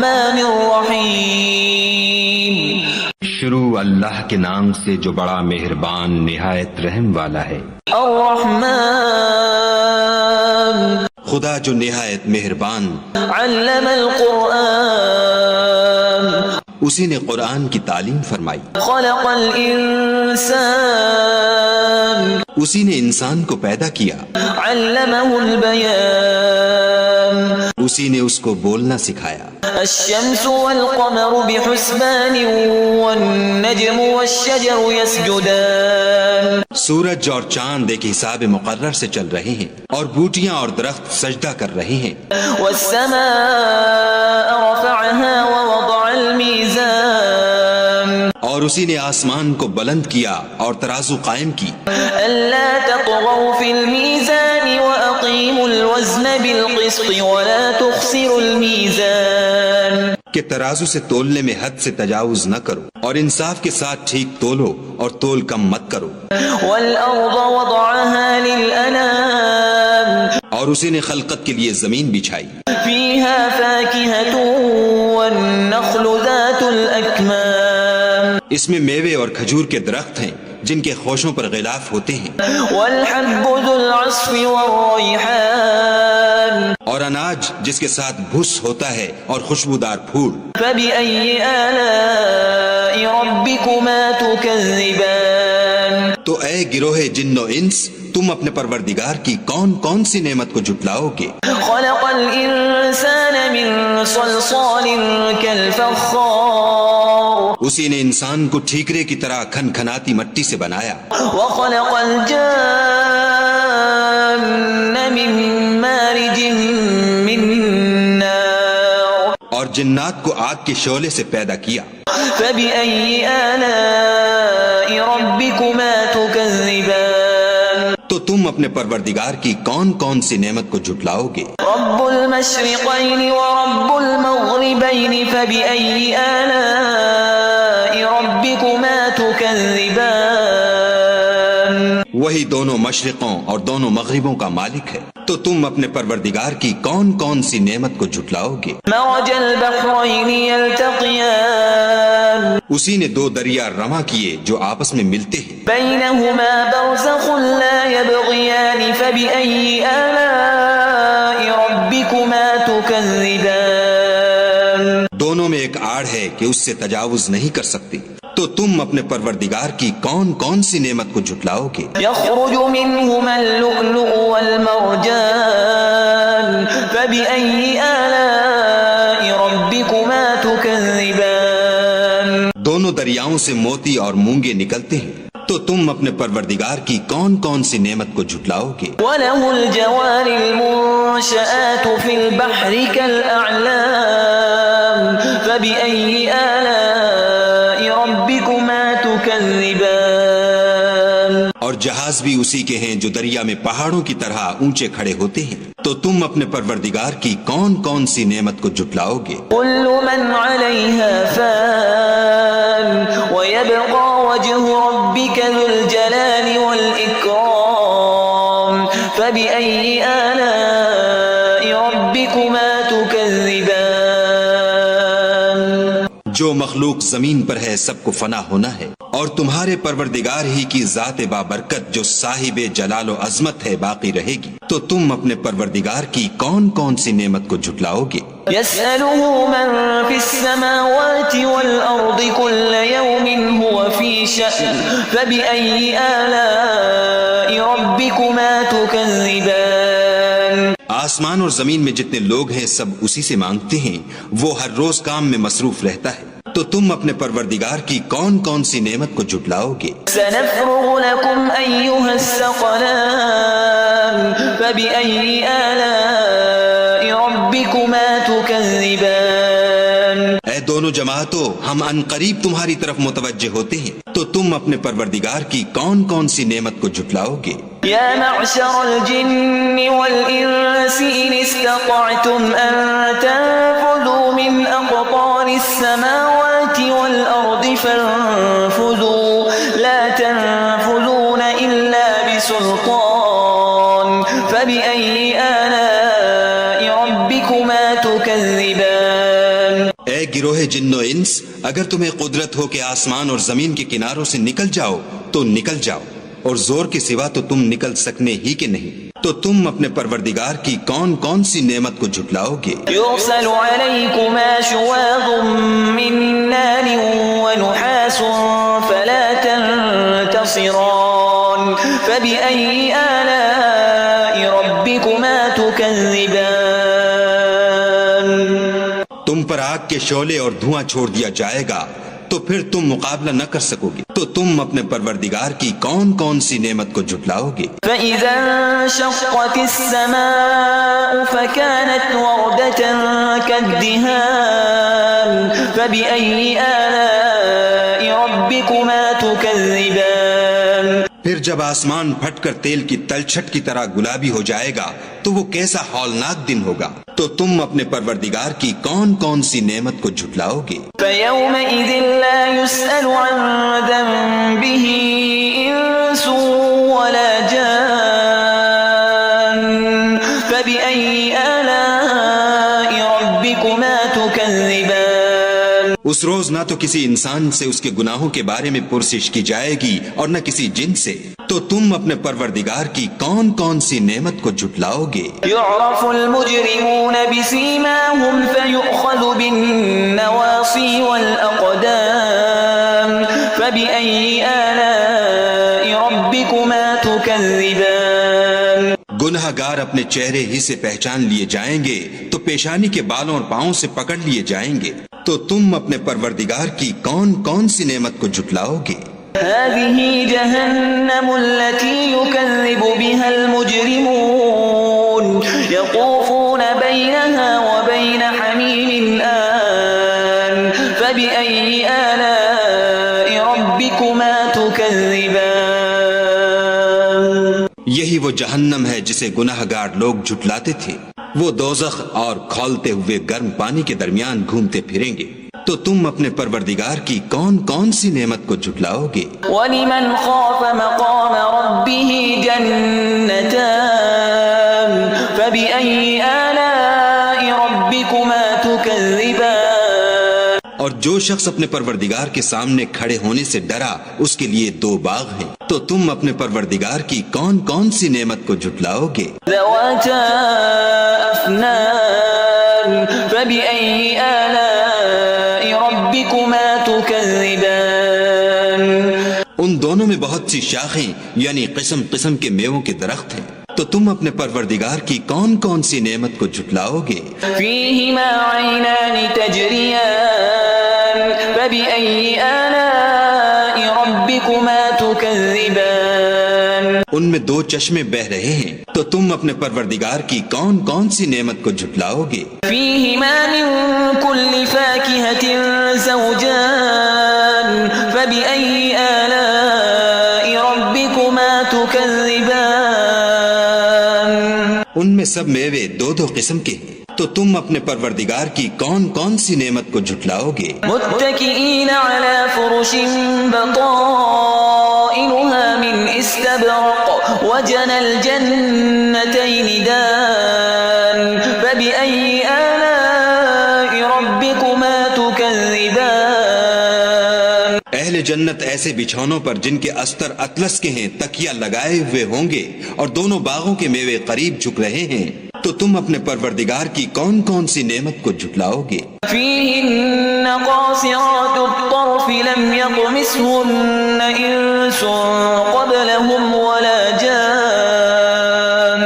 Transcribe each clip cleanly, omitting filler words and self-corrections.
الرحمن الرحیم. شروع اللہ کے نام سے جو بڑا مہربان نہایت رحم والا ہے. الرحمن خدا جو نہایت مہربان. علم القرآن اسی نے قرآن کی تعلیم فرمائی. خلق الانسان اسی نے انسان کو پیدا کیا. علمہ البیان اسی نے اس کو بولنا سکھایا. الشمس والقمر بحسبان والنجم والشجر يسجدان. سورج اور چاند ایک حساب مقرر سے چل رہے ہیں اور بوٹیاں اور درخت سجدہ کر رہے ہیں. والسماء رفعها ووضع الميزان اور اسی نے آسمان کو بلند کیا اور ترازو قائم کی. ألا تطغوا في الميزان وأقيموا الوزن بالقسط ولا تخسروا الميزان. کہ ترازو سے تولنے میں حد سے تجاوز نہ کرو اور انصاف کے ساتھ ٹھیک تولو اور تول کم مت کرو. والأرض وضعها للأنام اور اسی نے خلقت کے لیے زمین بچھائی. فيها فاكهة والنخل ذات الأكمام. اس میں میوے اور کھجور کے درخت ہیں جن کے خوشوں پر غلاف ہوتے ہیں. والحب ذو العصف والريحان اور اناج جس کے ساتھ بھس ہوتا ہے اور خوشبودار پھول. فبأي آلاء ربكما تكذبان. تو اے گروہ جن و انس تم اپنے پروردگار کی کون کون سی نعمت کو جھٹلاؤ گے. خلق الإنسان من صلصال كالفخار. اسی نے انسان کو ٹھیکرے کی طرح کھن کھناتی مٹی سے بنایا. وخلق الجان من مارج من نار. اور جنات کو آگ کے شعلے سے پیدا کیا. فبأي آلاء ربكما تكذبان. تو تم اپنے پروردگار کی کون کون سی نعمت کو جھٹلاؤ گے. رب المشرقين ورب المغربين فبأي آلاء ربكما تكذبان. وہی دونوں مشرقوں اور دونوں مغربوں کا مالک ہے. تو تم اپنے پروردگار کی کون کون سی نعمت کو جھٹلاؤ گے. مرج البحرين يلتقيان. اسی نے دو دریا رواں کیے جو آپس میں ملتے ہیں. بينهما برزخ لا يبغيان فبأي آلاء ربكما تكذبان. دونوں میں ایک آڑ ہے کہ اس سے تجاوز نہیں کر سکتی. تو تم اپنے پروردگار کی کون کون سی نعمت کو جھٹلاؤ گے. يخرج منهما اللؤلؤ والمرجان فبأي آلاء ربكما تكذبان. دونوں دریاؤں سے موتی اور مونگے نکلتے ہیں. تو تم اپنے پروردگار کی کون کون سی نعمت کو جھٹلاؤ گے. وله الجوار المنشآت في البحر كالأعلام فبأي آلاء ربكما تكذبان. اور جہاز بھی اسی کے ہیں جو دریا میں پہاڑوں کی طرح اونچے کھڑے ہوتے ہیں. تو تم اپنے پروردگار کی کون کون سی نعمت کو جھٹلاؤ گے. كل من عليها فان ويبقى وجه ربك ذو الجلال والإكرام فبأي آلاء ربكما تكذبان. جو مخلوق زمین پر ہے سب کو فنا ہونا ہے اور تمہارے پروردگار ہی کی ذات بابرکت جو صاحب جلال و عظمت ہے باقی رہے گی. تو تم اپنے پروردگار کی کون کون سی نعمت کو جھٹلاؤ گے. يسأله من في السماوات والأرض كل يوم هو في شأن فبأي آلاء ربكما تكذبان. آسمان اور زمین میں جتنے لوگ ہیں سب اسی سے مانگتے ہیں. وہ ہر روز کام میں مصروف رہتا ہے. تو تم اپنے پروردگار کی کون کون سی نعمت کو جھٹلاؤ گے. سنفرغ لكم أيها الثقلان فبأي آلاء ربكما تكذبان. اے دونوں جماعتوں ہم ان قریب تمہاری طرف متوجہ ہوتے ہیں. تو تم اپنے پروردگار کی کون کون سی نعمت کو جھٹلاؤ گے. يا معشر الجن والإنس إن استطعتم أن تنفذوا من أقطار السماوات والأرض فانفذوا لا تنفذون إلا بسلطان فبأي آلاء ربكما تكذبان. اے گروہ جن و انس، اگر تمہیں قدرت ہو کہ آسمان اور زمین کے کناروں سے نکل جاؤ تو نکل جاؤ، اور زور کے سوا تو تم نکل سکنے ہی کے نہیں، تو تم اپنے پروردگار کی کون کون سی نعمت کو جھٹلاؤ گے؟ يرسل عليكما شواظ من نار ونحاس فلا تنتصران فبأي آلاء ربكما تكذبان؟ تم پر آگ کے شعلے اور دھواں چھوڑ دیا جائے گا تو پھر تم مقابلہ نہ کر سکو گے، تو تم اپنے پروردگار کی کون کون سی نعمت کو جھٹلاؤ گے؟ فإذا انشقت السماء فكانت وردة كالدهان فبأي آلاء ربكما تكذبان؟ پھر جب آسمان پھٹ کر تیل کی تلچھٹ کی طرح گلابی ہو جائے گا تو وہ کیسا ہولناک دن ہوگا، تو تم اپنے پروردگار کی کون کون سی نعمت کو جھٹلاؤ گے؟ فيومئذ لا يسأل عن ذنبه إنس ولا جان فبأي آلاء ربكما تكذبان؟ اس روز نہ تو کسی انسان سے اس کے گناہوں کے بارے میں پرسش کی جائے گی اور نہ کسی جن سے، تو تم اپنے پروردگار کی کون کون سی نعمت کو جھٹلاؤ گے؟ يعرف المجرمون بسيماهم فيؤخذ بالنواصي والأقدام فبأي آلاء ربكما تكذبان؟ گناہ گار اپنے چہرے ہی سے پہچان لیے جائیں گے تو پیشانی کے بالوں اور پاؤں سے پکڑ لیے جائیں گے، تو تم اپنے پروردگار کی کون کون سی نعمت کو جھٹلاؤ گے؟ هذه جهنم التي يكذب بها المجرمون يطوفون بينها وبين حميم آن فبأي آلاء ربكما تكذبان؟ یہی وہ جہنم ہے جسے گناہ گار لوگ جھٹلاتے تھے، وہ دوزخ اور کھولتے ہوئے گرم پانی کے درمیان گھومتے پھریں گے، تو تم اپنے پروردگار کی کون کون سی نعمت کو جھٹلاؤ گے؟ وَلِمَنْ خَافَ مَقَامَ رَبِّهِ جَنَّتَانِ فَبِأَيِّ آلَاءِ رَبِّكُمَا تُكَذِّبَانِ؟ اور جو شخص اپنے پروردگار کے سامنے کھڑے ہونے سے ڈرا اس کے لیے دو باغ ہیں، تو تم اپنے پروردگار کی کون کون سی نعمت کو جھٹلاؤ گے؟ ذَوَاتَا أَفْنَانٍ فَبِأَيِّ آلَاءِ رَبِّكُمَا تُكَذِّبَانِ؟ ان دونوں میں بہت سی شاخیں یعنی قسم قسم کے میووں کے درخت ہیں، تو تم اپنے پروردگار کی کون کون سی نعمت کو جھٹلاؤ گے؟ فِيهِمَا عَيْنَانِ تَجْرِيَانِ فَبِأَيِّ آلَاءِ رَبِّكُمَا تُكَذِّبَانِ؟ ان میں دو چشمے بہ رہے ہیں، تو تم اپنے پروردگار کی کون کون سی نعمت کو جھٹلاؤ گے؟ فِيهِمَا مِن كُلِّ فَاكِهَةٍ زَوْجَانِ فَبِأَيِّ آلَاءِ رَبِّكُمَا تُكَذِّبَانِ؟ ان میں سب میوے دو دو قسم کے ہیں، تو تم اپنے پروردگار کی کون کون سی نعمت کو جھٹلاؤ گے؟ متكئين على فرش بطائنها من استبرق وجنى الجنتين دان فبأي آلاء ربكما تكذبان؟ اہل جنت ایسے بچھونوں پر جن کے استر اطلس کے ہیں تکیہ لگائے ہوئے ہوں گے اور دونوں باغوں کے میوے قریب جھک رہے ہیں، تو تم اپنے پروردگار کی کون کون سی نعمت کو جھٹلاؤ گے؟ فيهن قاصرات الطرف لم يطمثهن إنس قبلهم ولا جان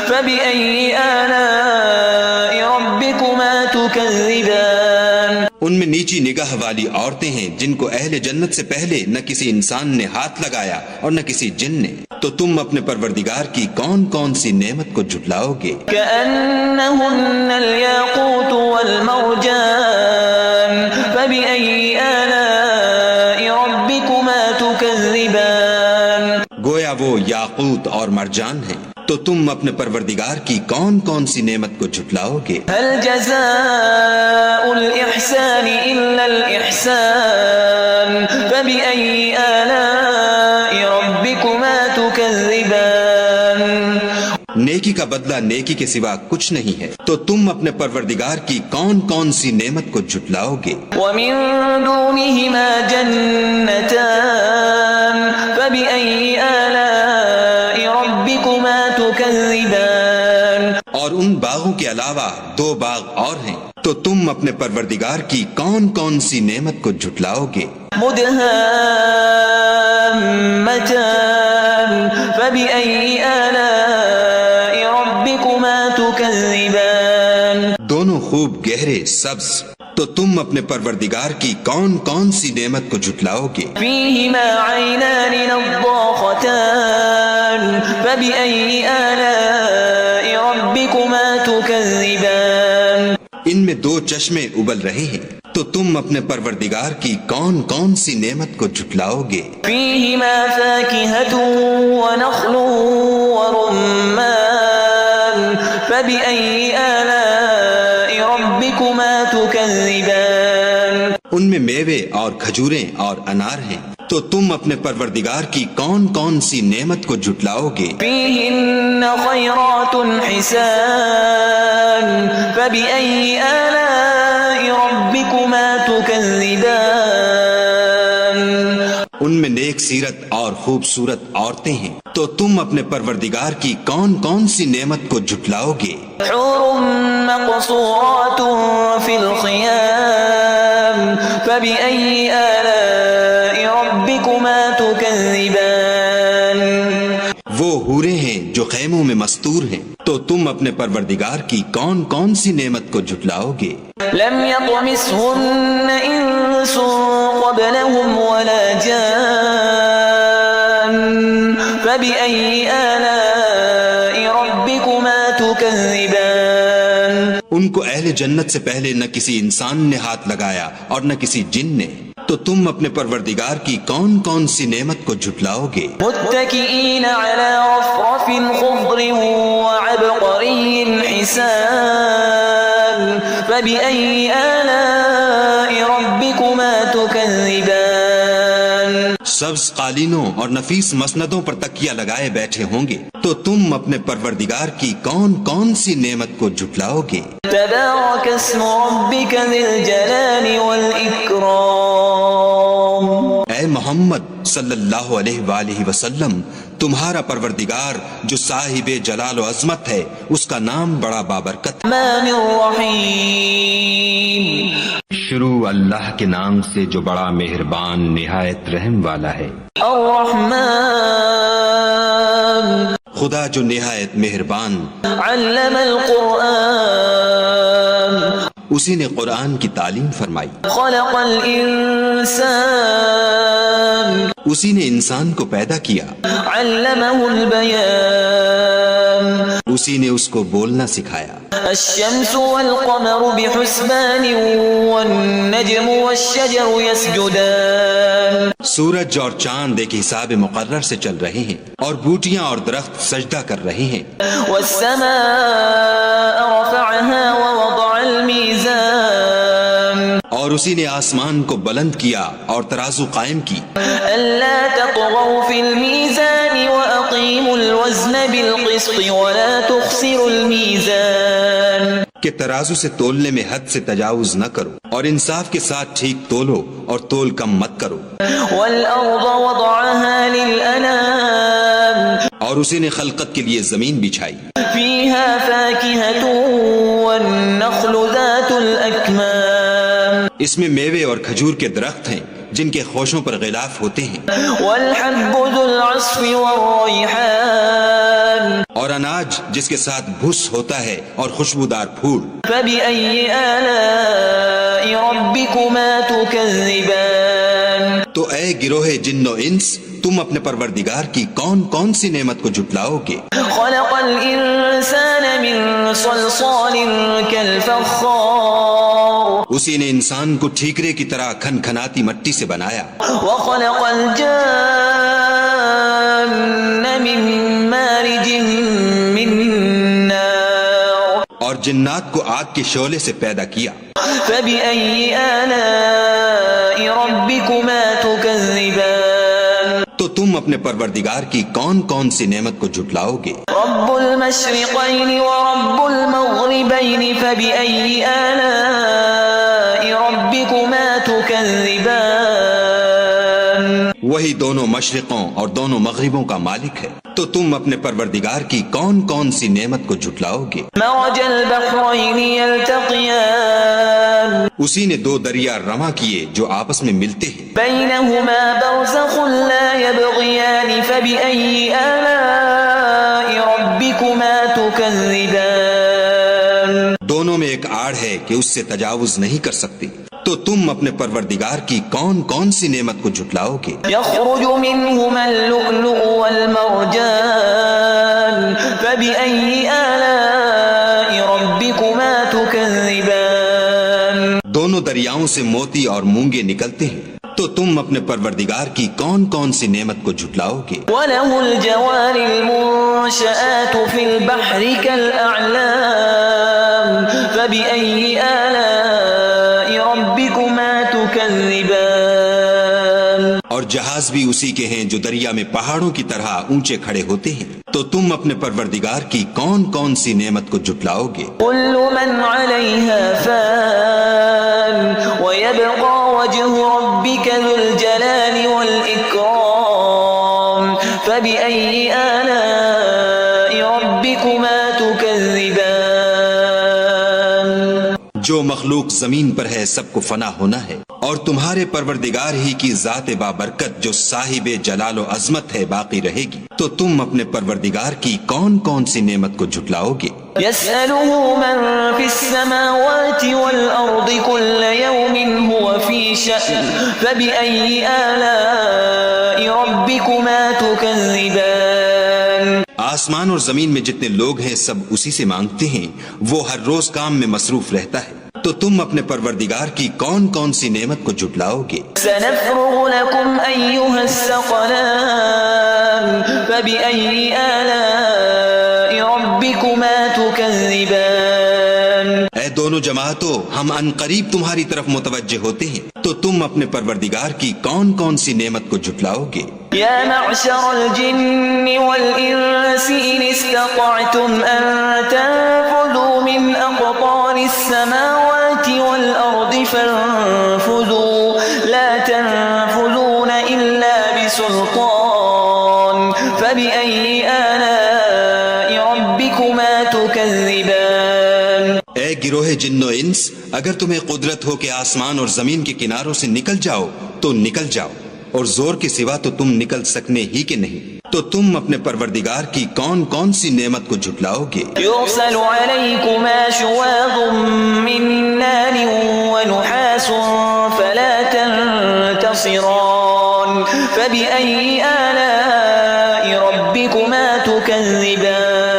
فبأي آلاء ربكما تكذبان؟ ان میں نیچی نگاہ والی عورتیں ہیں جن کو اہل جنت سے پہلے نہ کسی انسان نے ہاتھ لگایا اور نہ کسی جن نے، تو تم اپنے پروردگار کی کون کون سی نعمت کو جھٹلاؤ گے؟ كأنهن الياقوت والمرجان فبأي آلاء ربكما تكذبان؟ گویا وہ یاقوت اور مرجان ہیں، تو تم اپنے پروردگار کی کون کون سی نعمت کو جھٹلاؤ گے؟ هل جزاء الإحسان إلا الإحسان فبأي آلاء ربكما تكذبان؟ نیکی نیکی کا بدلہ نیکی کے سوا کچھ نہیں ہے، تو تم اپنے پروردگار کی کون کون سی نعمت کو جھٹلاؤ گے؟ ومن دونهما جنتان فبأي آلاء ربكما تكذبان اور ان باغوں کے علاوہ دو باغ اور ہیں، تو تم اپنے پروردگار کی کون کون سی نعمت کو جھٹلاؤ گے؟ مدهامتان فبأي آلاء ربكما تكذبان دونوں خوب گہرے سبز، تو تم اپنے پروردگار کی کون کون سی نعمت کو جھٹلاؤ گے؟ فيهما عينان نضاختان فبأي آلاء ربكما تكذبان ان میں دو چشمے ابل رہے ہیں، تو تم اپنے پروردگار کی کون کون سی نعمت کو جھٹلاؤ گے؟ فيهما فاكهة ونخل ورمان فبأي آلاء ربكما تكذبان ان میں میوے اور کھجوریں اور انار ہیں، تو تم اپنے پروردگار کی کون کون سی نعمت کو جھٹلاؤ گے؟ فيهن خيرات حسان فبأي آلاء ربكما تكذبان ان میں نیک سیرت اور خوبصورت عورتیں ہیں، تو تم اپنے پروردگار کی کون کون سی نعمت کو جھٹلاؤ گے؟ حور مقصورات في الخيام فبأي آلاء ربكما تكذبان وہ حوریں ہیں جو خیموں میں مستور ہیں، تو تم اپنے پروردگار کی کون کون سی نعمت کو جھٹلاؤ گے؟ لم يطمثهن إنس قبلهم ولا جان فبأي آلاء ربكما تكذبان ان کو اہل جنت سے پہلے نہ کسی انسان نے ہاتھ لگایا اور نہ کسی جن نے، تو تم اپنے پروردگار کی کون کون سی نعمت کو جھٹلاؤ گے؟ متكئين على رفرف خضر وعبقري حسان فبأي آلاء ربكما تكذبان سبز قالینوں اور نفیس مسندوں پر تکیہ لگائے بیٹھے ہوں گے، تو تم اپنے پروردگار کی کون کون سی نعمت کو جھٹلاؤ گے؟ تبارك اسم ربك ذي الجلال والإكرام اے محمد صلی اللہ علیہ وآلہ وسلم، تمہارا پروردگار جو صاحب جلال و عظمت ہے، اس کا نام بڑا بابرکت ہے۔ الرحمن الرحیم شروع اللہ کے نام سے جو بڑا مہربان نہایت رحم والا ہے۔ الرحمن خدا جو نہایت مہربان، علم القرآن اسی نے قرآن کی تعلیم فرمائی، خلق الانسان اسی نے انسان کو پیدا کیا، علمه البیان اسی نے اس کو بولنا سکھایا۔ الشمس والقمر بحسبان والنجم والشجر يسجدان سورج اور چاند ایک حساب مقرر سے چل رہے ہیں، اور بوٹیاں اور درخت سجدہ کر رہے ہیں۔ والسماء رفعها ووضع الميزان اور اسی نے آسمان کو بلند کیا اور ترازو قائم کی، ألا تطغوا في الميزان وأقيموا الوزن بالقسط ولا تخسروا الميزان کہ ترازو سے تولنے میں حد سے تجاوز نہ کرو، اور انصاف کے ساتھ ٹھیک تولو اور تول کم مت کرو۔ والأرض وضعها للأنام اور اسی نے خلقت کے لیے زمین بچھائی، فيها فاكهة والنخل ذات الأكمام اس میں میوے اور کھجور کے درخت ہیں جن کے خوشوں پر غلاف ہوتے ہیں، والحب ذو العصف والريحان اور اناج جس کے ساتھ بھس ہوتا ہے اور خوشبودار پھول۔ فبأي آلاء ربكما تكذبان تو اے گروہ جن و انس، تم اپنے پروردگار کی کون کون سی نعمت کو جھٹلاؤ گے؟ خلق الإنسان من صلصال كالفخار اسی نے انسان کو ٹھیکرے کی طرح کھن کھناتی مٹی سے بنایا، وخلق الجان من مارج من نار اور جنات کو آگ کے شعلے سے پیدا کیا۔ فبأي آلاء ربكما تكذبان تو تم اپنے پروردگار کی کون کون سی نعمت کو جھٹلاؤ گے؟ رب رب المشرقين ورب المغربين فبأي آلاء ربكما تكذبان وہی دونوں مشرقوں اور دونوں مغربوں کا مالک ہے، تو تم اپنے پروردگار کی کون کون سی نعمت کو جھٹلاؤ گے؟ مرج البحرين يلتقيان اسی نے دو دریا رواں کیے جو آپس میں ملتے ہیں، بينهما برزخ لا يبغيان فبأي آلاء ربكما تكذبان دونوں میں ایک آڑ ہے کہ اس سے تجاوز نہیں کر سکتی، تو تم اپنے پروردگار کی کون کون سی نعمت کو جھٹلاؤ گے؟ يخرج منهما اللؤلؤ والمرجان فبأي آلاء ربكما تكذبان دونوں دریاؤں سے موتی اور مونگے نکلتے ہیں، تو تم اپنے پروردگار کی کون کون سی نعمت کو جھٹلاؤ گے؟ وله الجوار المنشآت في البحر كالأعلام فبأي آلاء ربكما تكذبان اور جہاز بھی اسی کے ہیں جو دریا میں پہاڑوں کی طرح اونچے کھڑے ہوتے ہیں، تو تم اپنے پروردگار کی کون کون سی نعمت کو جھٹلاؤ گے؟ كل من عليها فان ويبقى وجه ربك ذو الجلال والإكرام فبأي آلاء ربكما تكذبان جو مخلوق زمین پر ہے سب کو فنا ہونا ہے، اور تمہارے پروردگار ہی کی ذات بابرکت جو صاحب جلال و عظمت ہے باقی رہے گی، تو تم اپنے پروردگار کی کون کون سی نعمت کو جھٹلاؤ گے؟ يسأله من في السماوات والأرض كل يوم هو في شأن فبأي آلاء ربكما تكذبان آسمان اور زمین میں جتنے لوگ ہیں سب اسی سے مانگتے ہیں، وہ ہر روز کام میں مصروف رہتا ہے، تو تم اپنے پروردگار کی کون کون سی نعمت کو جھٹلاؤ گے؟ سنفرغ لكم أيها الثقلان فبأي آلاء ربكما تكذبان اے دونوں جماعتوں، ہم ان قریب تمہاری طرف متوجہ ہوتے ہیں، تو تم اپنے پروردگار کی کون کون سی نعمت کو جھٹلاؤ گے؟ يا معشر الجن والإنس إن استطعتم أن تنفذوا من أقطار السماوات والأرض فانفذوا لا تنفذون إلا بسلطان فبأي آلاء ربكما تكذبان اے گروہ جن و انس، اگر تمہیں قدرت ہو کہ آسمان اور زمین کے کناروں سے نکل جاؤ تو نکل جاؤ، اور زور کے سوا تو تم نکل سکنے ہی کے نہیں، تو تم اپنے پروردگار کی کون کون سی نعمت کو جھٹلاؤ گے؟ يرسل عليكما شواظ من نار ونحاس فلا تنتصران فبأي آلاء ربكما تكذبان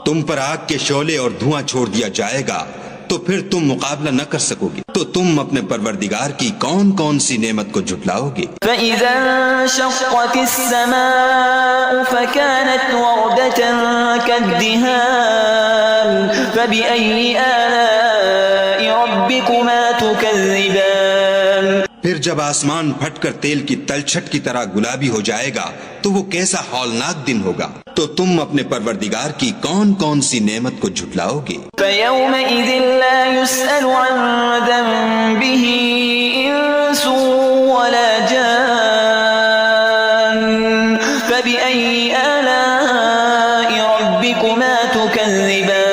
تم پر آگ کے شعلے اور دھواں چھوڑ دیا جائے گا، تو پھر تم مقابلہ نہ کر سکو گے، تو تم اپنے پروردگار کی کون کون سی نعمت کو جھٹلاؤ گے؟ فإذا انشقت السماء فكانت وردة كالدهان فبأي آلاء ربكما تكذبان پھر جب آسمان پھٹ کر تیل کی تلچھٹ کی طرح گلابی ہو جائے گا تو وہ کیسا ہولناک دن ہوگا، تو تم اپنے پروردگار کی کون کون سی نعمت کو جھٹلاؤ گے؟ فيومئذ لا يسأل عن ذنبه إنس ولا جان فبأي آلاء ربكما تكذبان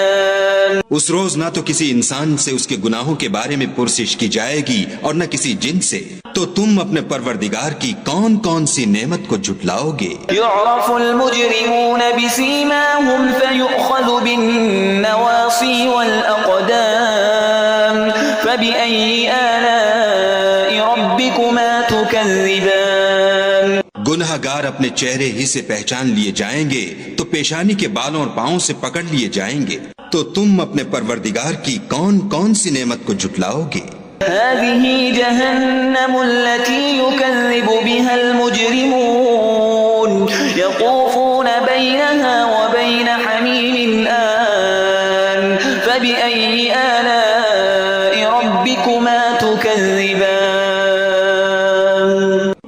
اس روز نہ تو کسی انسان سے اس کے گناہوں کے بارے میں پرسش کی جائے گی اور نہ کسی جن سے، تو تم اپنے پروردگار کی کون کون سی نعمت کو جھٹلاؤ گے؟ يعرف المجرمون بسيماهم فيؤخذ بالنواصي والأقدام فبأي آلاء ربكما تكذبان گناہ گار اپنے چہرے ہی سے پہچان لیے جائیں گے، تو پیشانی کے بالوں اور پاؤں سے پکڑ لیے جائیں گے، تو تم اپنے پروردگار کی کون کون سی نعمت کو جھٹلاؤ گے؟ هذه جهنم التي يكذب بها المجرمون يطوفون بينها وبين حميم آن فبأي آلاء ربكما تكذبان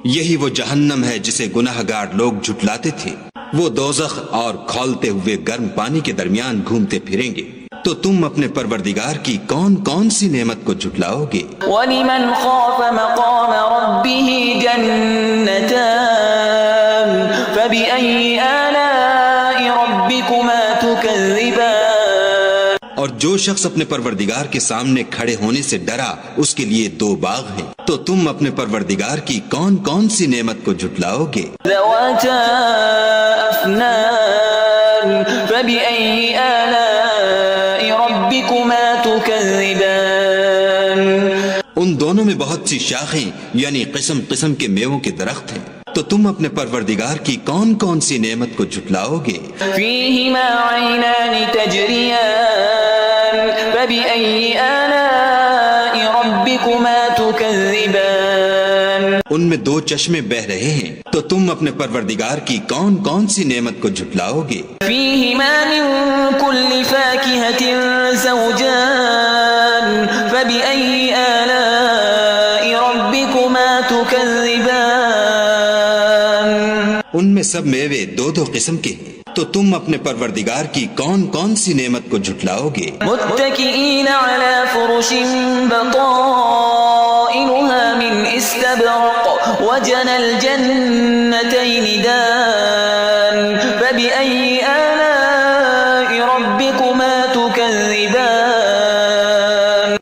یہی وہ جہنم ہے جسے گناہ گار لوگ جھٹلاتے تھے، وہ دوزخ اور کھولتے ہوئے گرم پانی کے درمیان گھومتے پھریں گے، تو تم اپنے پروردگار کی کون کون سی نعمت کو جھٹلاؤ گے؟ وَلِمَنْ خَافَ مَقَامَ رَبِّهِ جَنَّتَانِ فَبِأَيِّ آلَاءِ رَبِّكُمَا تُكَذِّبَانِ۔ اور جو شخص اپنے پروردگار کے سامنے کھڑے ہونے سے ڈرا، اس کے لیے 2 باغ ہیں، تو تم اپنے پروردگار کی کون کون سی نعمت کو جھٹلاؤ گے؟ ذَوَاتَا أَفْنَانٍ فَبِأَيِّ آلَاءِ رَبِّكُمَا تُكَذِّبَانِ۔ ان دونوں میں بہت سی شاخیں یعنی قسم قسم کے میووں کے درخت ہیں، تو تم اپنے پروردگار کی کون کون سی نعمت کو جھٹلاؤ گے؟ فِيهِمَا عَيْنَانِ تَجْرِيَانِ فَبِأَيِّ آلَاءِ رَبِّكُمَا تُكَذِّبَانِ۔ ان میں 2 چشمے بہ رہے ہیں، تو تم اپنے پروردگار کی کون کون سی نعمت کو جھٹلاؤ گے؟ فِيهِمَا مِن كُلِّ فَاكِهَةٍ زَوْجَانِ فَبِأَيِّ آلَاءِ رَبِّكُمَا تُكَذِّبَانِ۔ ان میں سب میوے 2 قسم کے ہیں، تو تم اپنے پروردگار کی کون کون سی نعمت کو جھٹلاؤ گے؟ متكئين على فرش بطائنها من استبرق وجنى الجنتين دان فبأي آلاء ربكما تكذبان۔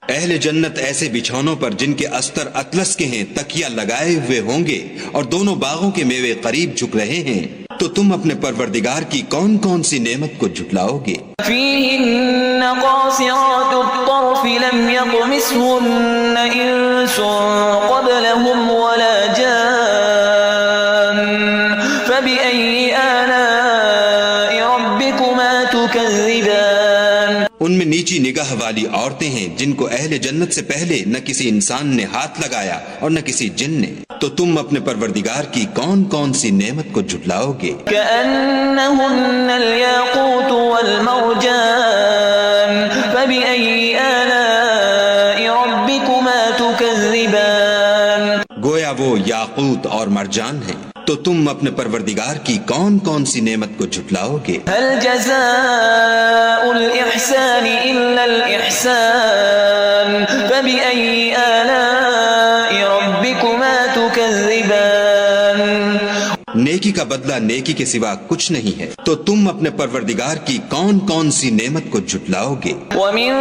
اہل جنت ایسے بچھونوں پر جن کے استر اطلس کے ہیں تکیہ لگائے ہوئے ہوں گے، اور دونوں باغوں کے میوے قریب جھک رہے ہیں، تو تم اپنے پروردگار کی کون کون سی نعمت کو جھٹلاؤ گے؟ فيهن قاصرات الطرف لم يطمثهن إنس قبلهم ولا جان فبأي آلاء ربكما تكذبان۔ ان میں نیچی نگاہ والی عورتیں ہیں جن کو اہل جنت سے پہلے نہ کسی انسان نے ہاتھ لگایا اور نہ کسی جن نے، تو تم اپنے پروردگار کی کون کون سی نعمت کو جھٹلاؤ گے؟ كأنهن الياقوت والمرجان فبأي آلاء ربكما تكذبان۔ گویا وہ یاقوت اور مرجان ہیں، تو تم اپنے پروردگار کی کون کون سی نعمت کو جھٹلاؤ گے؟ هل جزاء الإحسان إلا الإحسان فبأي آلاء ربكما تكذبان۔ نیکی کا بدلہ نیکی کے سوا کچھ نہیں ہے، تو تم اپنے پروردگار کی کون کون سی نعمت کو جھٹلاؤ گے؟ ومن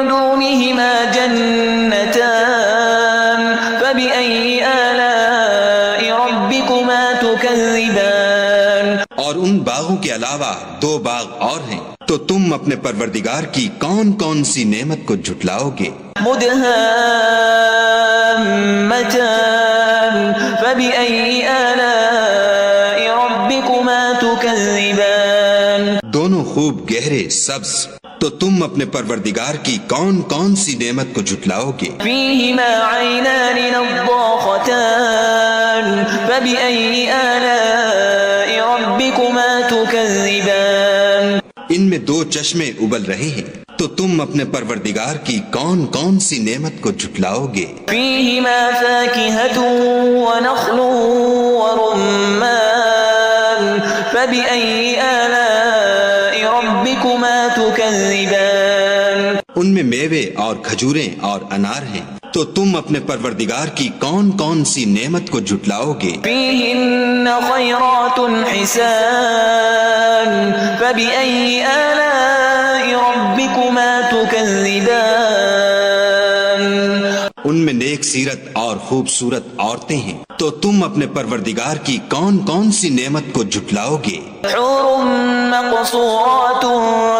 دونهما جنتان فبأي آلاء ربكما تكذبان۔ اور ان باغوں کے علاوہ 2 باغ اور ہیں، تو تم اپنے پروردگار کی کون کون سی نعمت کو جھٹلاؤ گے؟ مدهامتان فبأي آلاء ربكما تكذبان۔ دونوں خوب گہرے سبز، تو تم اپنے پروردگار کی کون کون سی نعمت کو جھٹلاؤ گے؟ فيهما عينان نضاختان فبأي آلاء ربكما تكذبان۔ ان میں 2 چشمے ابل رہے ہیں، تو تم اپنے پروردگار کی کون کون سی نعمت کو جھٹلاؤ گے؟ فيهما فاكهة ونخل ورمان فبأي آلاء ربكما تكذبان۔ ان میں میوے اور کھجوریں اور انار ہیں، تو تم اپنے پروردگار کی کون کون سی نعمت کو جھٹلاؤ گے؟ فيهن خيرات حسان فبأي آلاء ربكما تكذبان۔ ان میں نیک سیرت اور خوبصورت عورتیں ہیں، تو تم اپنے پروردگار کی کون کون سی نعمت کو جھٹلاؤ گے؟ حور مقصورات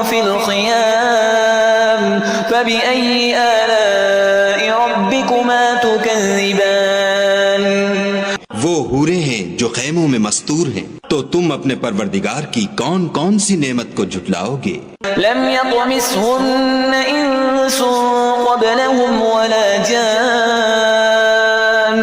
في الخيام فبأي آلاء ربكما تكذبان۔ وہ حوریں ہیں جو خیموں میں مستور ہیں، تو تم اپنے پروردگار کی کون کون سی نعمت کو جھٹلاؤ گے؟ لم يطمثهن إنس قبلهم ولا جان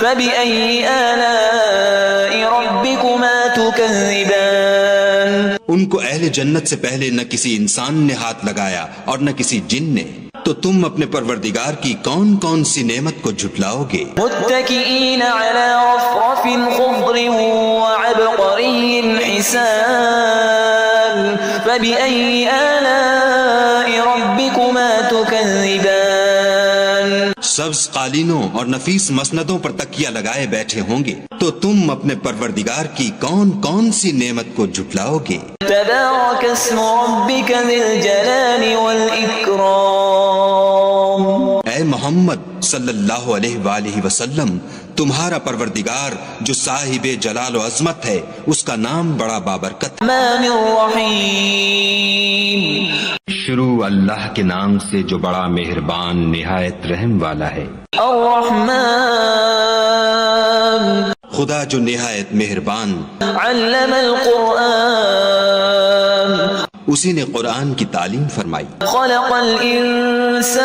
فبأي آلاء ربكما تكذبان۔ ان کو اہل جنت سے پہلے نہ کسی انسان نے ہاتھ لگایا اور نہ کسی جن نے، تو تم اپنے پروردگار کی کون کون سی نعمت کو جھٹلاؤ گے؟ متكئين على رفرف خضر وعبقري حسان فبأي آلاء ربكما تكذبان سبز قالینوں اور نفیس مسندوں پر تکیہ لگائے بیٹھے ہوں گے، تو تم اپنے پروردگار کی کون کون سی نعمت کو جھٹلاؤ گے؟ تبارك اسم ربك ذي الجلال والإكرام اے محمد صلی اللہ علیہ وآلہ وسلم، تمہارا پروردگار جو صاحب جلال و عظمت ہے، اس کا نام بڑا بابرکت ہے۔ الرحمن الرحیم شروع اللہ کے نام سے جو بڑا مہربان نہایت رحم والا ہے۔ الرحمن خدا جو نہایت مہربان، علم القرآن اسی نے قرآن کی تعلیم فرمائی، خلق الانسان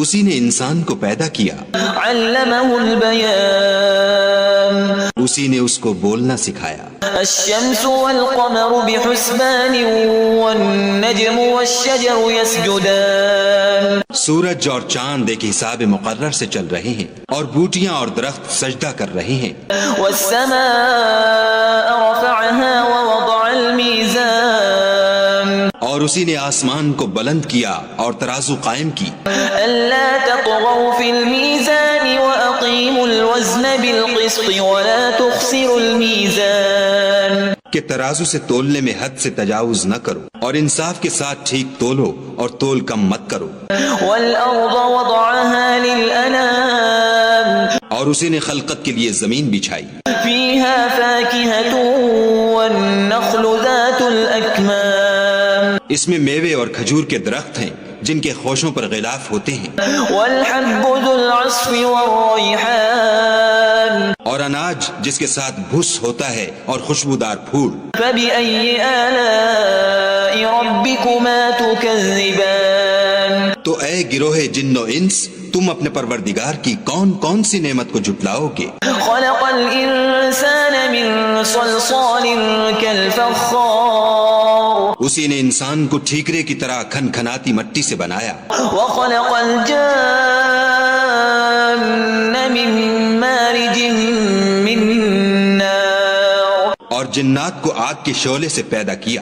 اسی نے انسان کو پیدا کیا، علمه البیان اسی نے اس کو بولنا سکھایا۔ الشمس والقمر بحسبان والنجم والشجر يسجدان سورج اور چاند ایک حساب مقرر سے چل رہے ہیں، اور بوٹیاں اور درخت سجدہ کر رہے ہیں۔ والسماء رفعها ووضع الميزان اور اسی نے آسمان کو بلند کیا اور ترازو قائم کی، ألا تطغوا في الميزان وأقيموا الوزن بالقسط ولا تخسروا الميزان کہ ترازو سے تولنے میں حد سے تجاوز نہ کرو، اور انصاف کے ساتھ ٹھیک تولو اور تول کم مت کرو۔ والأرض وضعها للأنام اور اسی نے خلقت کے لیے زمین بچھائی، فيها فاكهة والنخل ذات الأكمام اس میں میوے اور کھجور کے درخت ہیں جن کے خوشوں پر غلاف ہوتے ہیں، والحب ذو العصف والريحان اور اناج جس کے ساتھ بھس ہوتا ہے اور خوشبودار پھول۔ فبأي آلاء ربكما تكذبان تو اے گروہ جن و انس، تم اپنے پروردگار کی کون کون سی نعمت کو جھٹلاؤ گے؟ خلق الإنسان من صلصال كالفخار اسی نے انسان کو ٹھیکرے کی طرح کھنکھناتی مٹی سے بنایا، وخلق الجان من مارج من نار اور جنات کو آگ کے شعلے سے پیدا کیا۔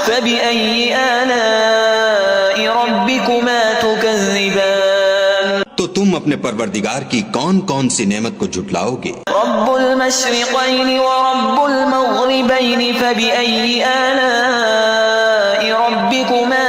فبأي آلاء ربكما تكذبان تو تم اپنے پروردگار کی کون کون سی نعمت کو جھٹلاؤ گے؟ رب المشرقين ورب المغربين فبأي آلاء ربكما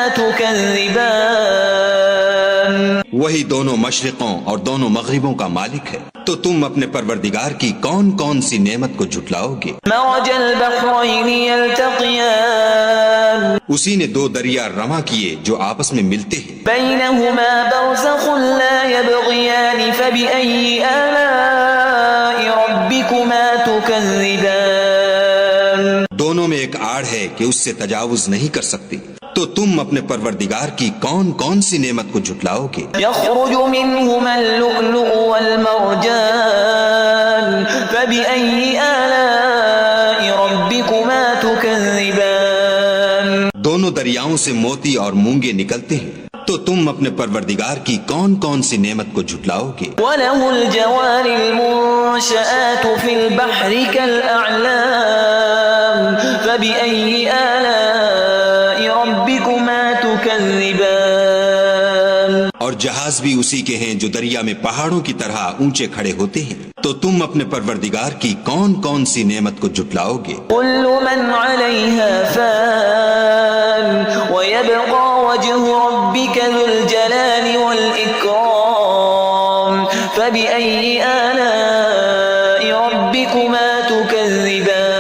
تكذبان وہی دونوں مشرقوں اور دونوں مغربوں کا مالک ہے، تو تم اپنے پروردگار کی کون کون سی نعمت کو جھٹلاؤ گے؟ مرج البحرين يلتقيان اسی نے دو دریا رواں کیے جو آپس میں ملتے ہیں، بينهما برزخ لا يبغيان فبأي آلاء ربكما تكذبان دونوں میں ایک آڑ ہے کہ اس سے تجاوز نہیں کر سکتی، تو تم اپنے پروردگار کی کون کون سی نعمت کو جھٹلاؤ گے؟ يخرج منهما اللؤلؤ والمرجان فبأي آلاء ربكما تكذبان دونوں دریاؤں سے موتی اور مونگے نکلتے ہیں، تو تم اپنے پروردگار کی کون کون سی نعمت کو جھٹلاؤ گے؟ وله الجوار المنشآت في البحر كالأعلام فبأي آلاء ربكما تكذبان اور جہاز بھی اسی کے ہیں جو دریا میں پہاڑوں کی طرح اونچے کھڑے ہوتے ہیں، تو تم اپنے پروردگار کی کون کون سی نعمت کو جھٹلاؤ گے؟ كل من عليها فان ويبقى وجه ربك ذو الجلال والإكرام فبأي آلاء ربكما تكذبان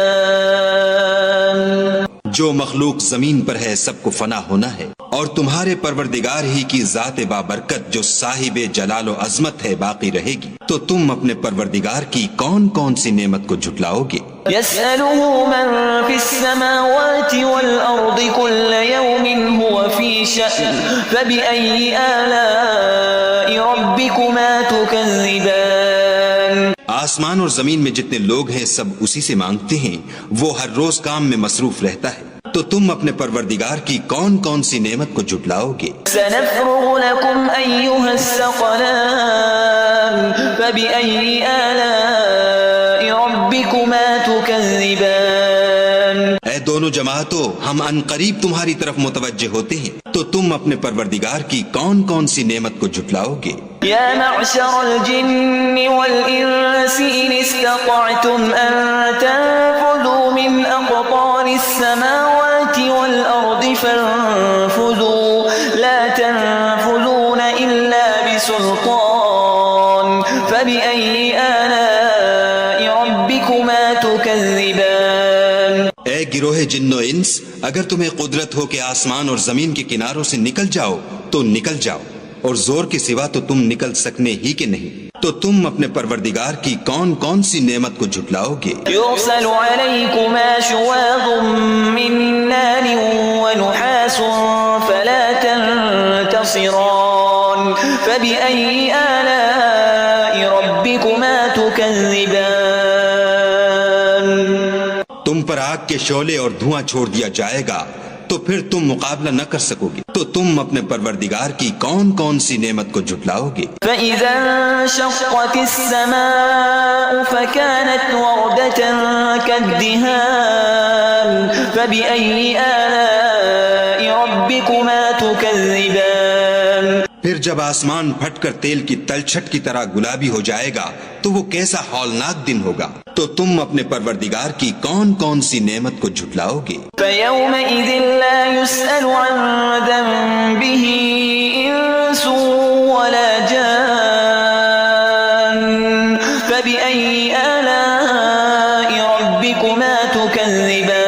جو مخلوق زمین پر ہے سب کو فنا ہونا ہے، اور تمہارے پروردگار ہی کی ذات بابرکت جو صاحب جلال و عظمت ہے باقی رہے گی، تو تم اپنے پروردگار کی کون کون سی نعمت کو جھٹلاؤ گے؟ يسأله من في السماوات والأرض كل يوم هو في شأن فبأي آلاء ربكما تكذبان آسمان اور زمین میں جتنے لوگ ہیں سب اسی سے مانگتے ہیں، وہ ہر روز کام میں مصروف رہتا ہے، تو تم اپنے پروردگار کی کون کون سی نعمت کو جھٹلاؤ گے؟ سنفرغ لكم أيها الثقلان فبأي آلاء ربكما تكذبان اے دونوں جماعتوں، ہم ان قریب تمہاری طرف متوجہ ہوتے ہیں، تو تم اپنے پروردگار کی کون کون سی نعمت کو جھٹلاؤ گے؟ يا معشر الجن والإنس إن استطعتم أن تنفذوا من أقطار السماوات والأرض فانفذوا لا تنفذون إلا بسلطان فبأي آلاء ربكما تكذبان اے گروہ جن و انس، اگر تمہیں قدرت ہو کہ آسمان اور زمین کے کناروں سے نکل جاؤ تو نکل جاؤ، اور زور کے سوا تو تم نکل سکنے ہی کے نہیں، تو تم اپنے پروردگار کی کون کون سی نعمت کو جھٹلاؤ گے؟ يرسل عليكما شواظ من نار ونحاس فلا تنتصران فبأي آلاء ربكما تكذبان تم پر آگ کے شعلے اور دھواں چھوڑ دیا جائے گا، تو پھر تم مقابلہ نہ کر سکو گے، تو تم اپنے پروردگار کی کون کون سی نعمت کو جھٹلاؤ گے؟ فإذا انشقت السماء فكانت وردة كالدهان فبأي آلاء ربكما تكذبان پھر جب آسمان پھٹ کر تیل کی تلچھٹ کی طرح گلابی ہو جائے گا تو وہ کیسا ہولناک دن ہوگا، تو تم اپنے پروردگار کی کون کون سی نعمت کو جھٹلاؤ گے؟ فيومئذ لا يسأل عن ذنبه إنس ولا جان فبأي آلاء ربكما تكذبان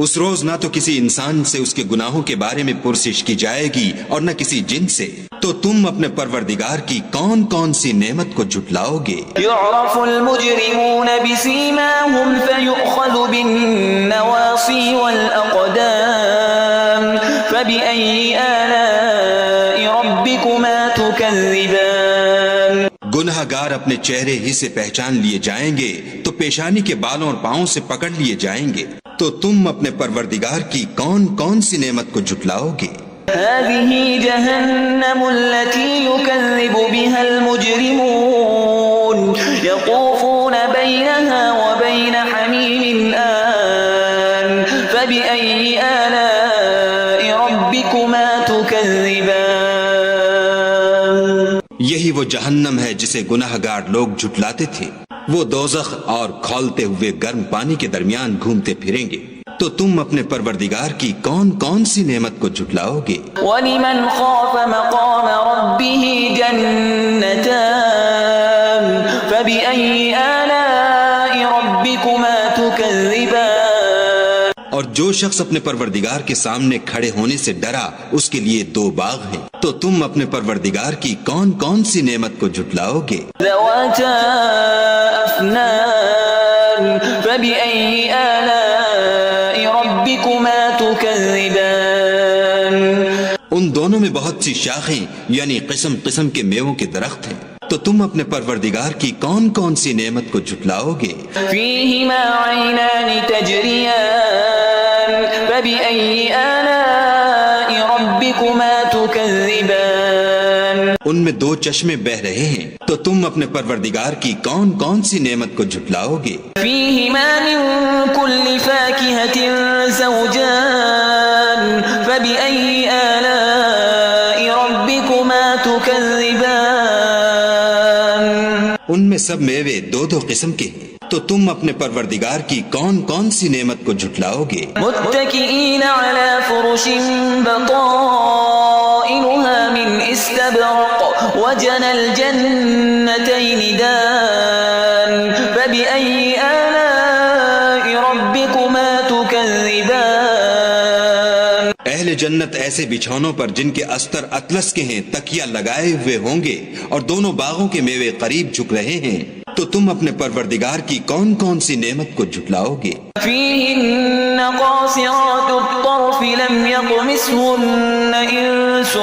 اس روز نہ تو کسی انسان سے اس کے گناہوں کے بارے میں پرسش کی جائے گی اور نہ کسی جن سے، تو تم اپنے پروردگار کی کون کون سی نعمت کو جھٹلاؤ گے؟ يعرف المجرمون بسيماهم فيؤخذ بالنواصي والأقدام فبأي آلاء ربكما تكذبان گنہگار اپنے چہرے ہی سے پہچان لیے جائیں گے تو پیشانی کے بالوں اور پاؤں سے پکڑ لیے جائیں گے، تو تم اپنے پروردگار کی کون کون سی نعمت کو جھٹلاؤ گے؟ هذه جهنم التي يكذب بها المجرمون يطوفون بينها وبين حميم آن فبأي آلاء ربكما تكذبان یہی وہ جہنم ہے جسے گناہگار لوگ جھٹلاتے تھے، وہ دوزخ اور کھولتے ہوئے گرم پانی کے درمیان گھومتے پھریں گے، تو تم اپنے پروردگار کی کون کون سی نعمت کو جھٹلاؤ گے؟ ولمن خاف مقام ربه جنتان فبأي آلاء ربكما تكذبان اور جو شخص اپنے پروردگار کے سامنے کھڑے ہونے سے ڈرا، اس کے لیے دو باغ ہیں، تو تم اپنے پروردگار کی کون کون سی نعمت کو جھٹلاؤ گے؟ ذواتا أفنان فبأي آلاء ربكما تكذبان ان دونوں میں بہت سی شاخیں یعنی قسم قسم کے میووں کے درخت ہیں، تو تم اپنے پروردگار کی کون کون سی نعمت کو جھٹلاؤ گے؟ فيهما عينان تجريان فبأي آلاء ربكما تكذبان ان میں دو چشمے بہ رہے ہیں، تو تم اپنے پروردگار کی کون کون سی نعمت کو جھٹلاؤ گے؟ فيهما من كل فاكهة زوجان فبأي آلاء ربكما تكذبان ان میں سب میوے دو دو قسم کے ہیں، تو تم اپنے پروردگار کی کون کون سی نعمت کو جھٹلاؤ گے؟ متكئين على فرش بطائنها من استبرق وجنى الجنتين دان فبأي آلاء ربكما تكذبان اہل جنت ایسے بچھونوں پر جن کے استر اطلس کے ہیں تکیہ لگائے ہوئے ہوں گے، اور دونوں باغوں کے میوے قریب جھک رہے ہیں، تو تم اپنے پروردگار کی کون کون سی نعمت کو جھٹلاؤ گے؟ فيهن قاصرات الطرف لم يطمثهن إنس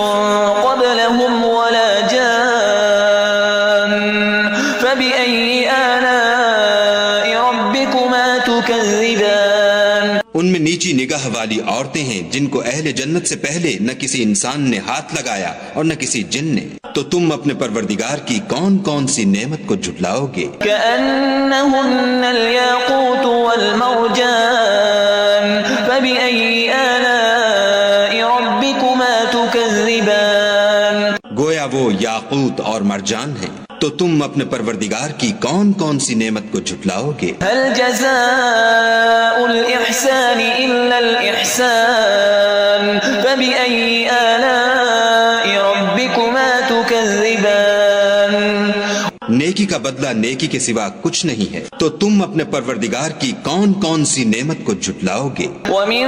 قبلهم ولا جان فبأي آلاء ربكما تكذبان ان میں نیچی نگاہ نگاہ والی عورتیں ہیں جن کو اہل جنت سے پہلے نہ کسی انسان نے ہاتھ لگایا اور نہ کسی جن نے، تو تم اپنے پروردگار کی کون کون سی نعمت کو جھٹلاؤ گے؟ كأنهن الياقوت والمرجان فبأي آلاء ربكما تكذبان گویا وہ یاقوت اور مرجان ہیں، تو تم اپنے پروردگار کی کون کون سی نعمت کو جھٹلاؤ گے؟ هل جزاء الإحسان إلا الإحسان فبأي آلاء ربكما تكذبان نیکی کا بدلہ نیکی کے سوا کچھ نہیں ہے، تو تم اپنے پروردگار کی کون کون سی نعمت کو جھٹلاؤ گے؟ ومن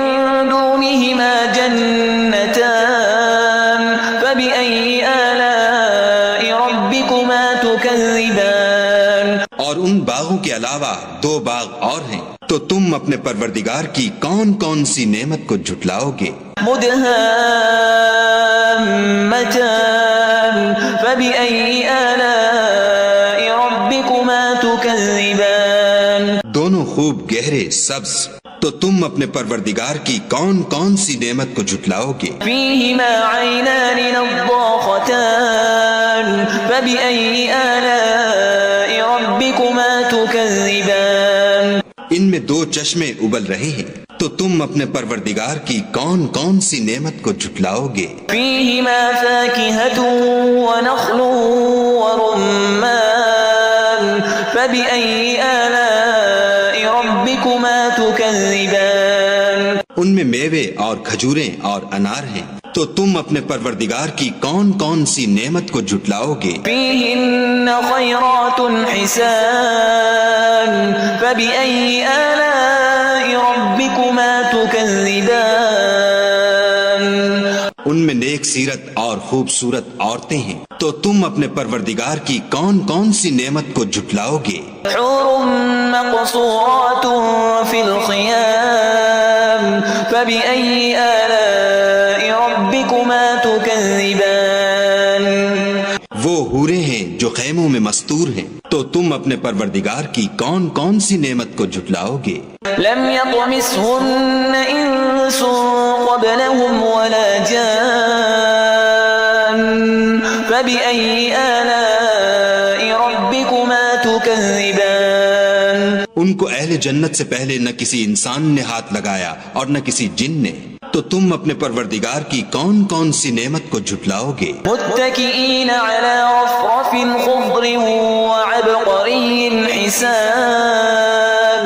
دونهما جنتان فبأي آلاء ربكما تكذبان اور ان باغوں کے علاوہ دو باغ اور ہیں، تو تم اپنے پروردگار کی کون کون سی نعمت کو جھٹلاؤ گے؟ مدهامتان فبأي آلاء ربكما تكذبان دونوں خوب گہرے سبز، تو تم اپنے پروردگار کی کون کون سی نعمت کو جھٹلاؤ گے؟ فيهما عينان نضاختان فبأي آلاء ربكما تكذبان ان میں دو چشمے ابل رہے ہیں، تو تم اپنے پروردگار کی کون کون سی نعمت کو جھٹلاؤ گے؟ فيهما فاكهة ونخل ورمان فبأي آلاء ربكما تكذبان ان میں میوے اور کھجوریں اور انار ہیں، تو تم اپنے پروردگار کی کون کون سی نعمت کو جھٹلاؤ گے؟ فيهن خيرات حسان فبأي آلاء ربكما تكذبان ان میں نیک سیرت اور خوبصورت عورتیں ہیں، تو تم اپنے پروردگار کی کون کون سی نعمت کو جھٹلاؤ گے؟ حور مقصورات في الخيام فبأي آلاء ربكما تكذبان وہ حوریں ہیں جو خیموں میں مستور ہیں، تو تم اپنے پروردگار کی کون کون سی نعمت کو جھٹلاؤ گے؟ لم يطمثهن إنس قبلهم ولا جان فبأي آلاء ربكما تكذبان ان کو اہل جنت سے پہلے نہ کسی انسان نے ہاتھ لگایا اور نہ کسی جن نے، تو تم اپنے پروردگار کی کون کون سی نعمت کو جھٹلاؤ گے؟ متكئين على رفرف خضر وعبقري حسان